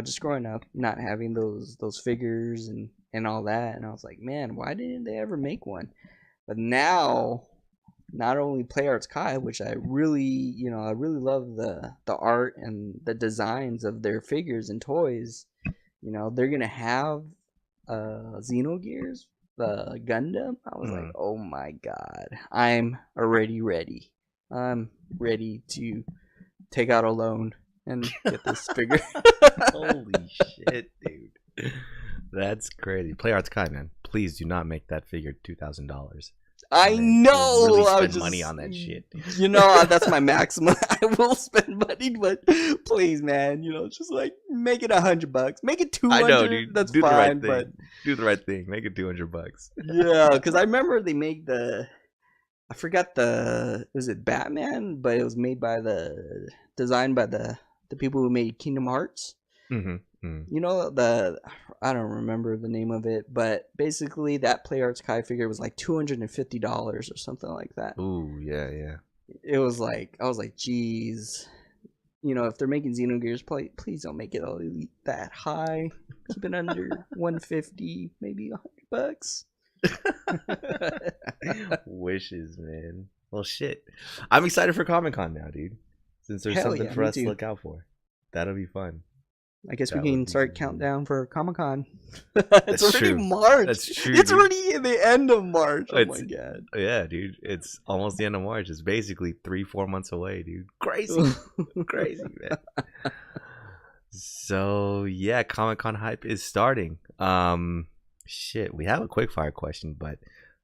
Speaker 2: just growing up, not having those figures and all that, and I was like, man, why didn't they ever make one? But now, not only Play Arts Kai, which I really love the art and the designs of their figures and toys. They're gonna have Xenogears. the Gundam, I was like, oh my god, I'm already ready. I'm ready to take out a loan and get this figure.
Speaker 1: Holy shit, dude. That's crazy. Play Arts Kai, man. Please do not make that figure $2,000.
Speaker 2: I know.
Speaker 1: Really spend money on that shit.
Speaker 2: You know, that's my maximum. I will spend money, but please, man, you know, just like make it $100. Make it $200.
Speaker 1: I know, dude.
Speaker 2: That's
Speaker 1: do
Speaker 2: fine,
Speaker 1: the right thing.
Speaker 2: but
Speaker 1: do the right thing. Make it $200.
Speaker 2: Yeah, because I remember they made I forgot was it Batman, but it was made by designed by the people who made Kingdom Hearts.
Speaker 1: Mm-hmm.
Speaker 2: You know, I don't remember the name of it, but basically that Play Arts Kai figure was like $250 or something like that.
Speaker 1: Ooh, yeah.
Speaker 2: It was like, I was like, geez, you know, if they're making Xenogears, please don't make it that high. Keep it under 150, maybe $100.
Speaker 1: Wishes, man. Well, shit. I'm excited for Comic-Con now, dude. Since there's something for us to look out for. That'll be fun.
Speaker 2: I guess we can start countdown for Comic-Con. It's already March.
Speaker 1: That's true.
Speaker 2: It's already in the end of March. Oh my god.
Speaker 1: Yeah, dude. It's almost the end of March. It's basically 3-4 months away, dude. Crazy. Crazy, man. So, yeah, Comic-Con hype is starting. Shit, we have a quickfire question, but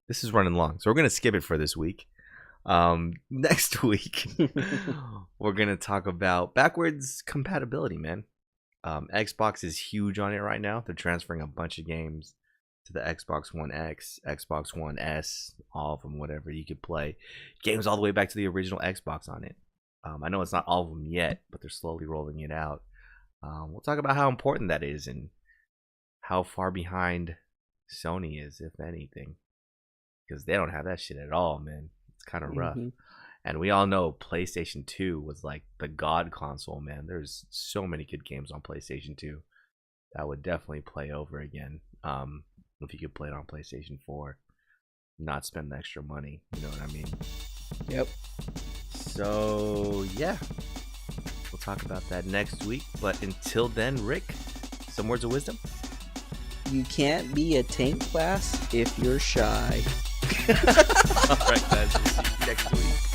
Speaker 1: this is running long. So we're going to skip it for this week. Next week, we're going to talk about backwards compatibility, man. Xbox is huge on it right now. They're transferring a bunch of games to the Xbox One X, Xbox One S, all of them, whatever you could play. Games all the way back to the original Xbox on it. I know it's not all of them yet, but they're slowly rolling it out. We'll talk about how important that is and how far behind Sony is, if anything. Because they don't have that shit at all, man. It's kind of rough. And we all know PlayStation 2 was like the god console, man. There's so many good games on PlayStation 2 that would definitely play over again. If you could play it on PlayStation 4, not spend the extra money. You know what I mean?
Speaker 2: Yep.
Speaker 1: So, yeah. We'll talk about that next week. But until then, Rick, some words of wisdom?
Speaker 2: You can't be a tank class if you're shy.
Speaker 1: All right, guys. We'll see you next week.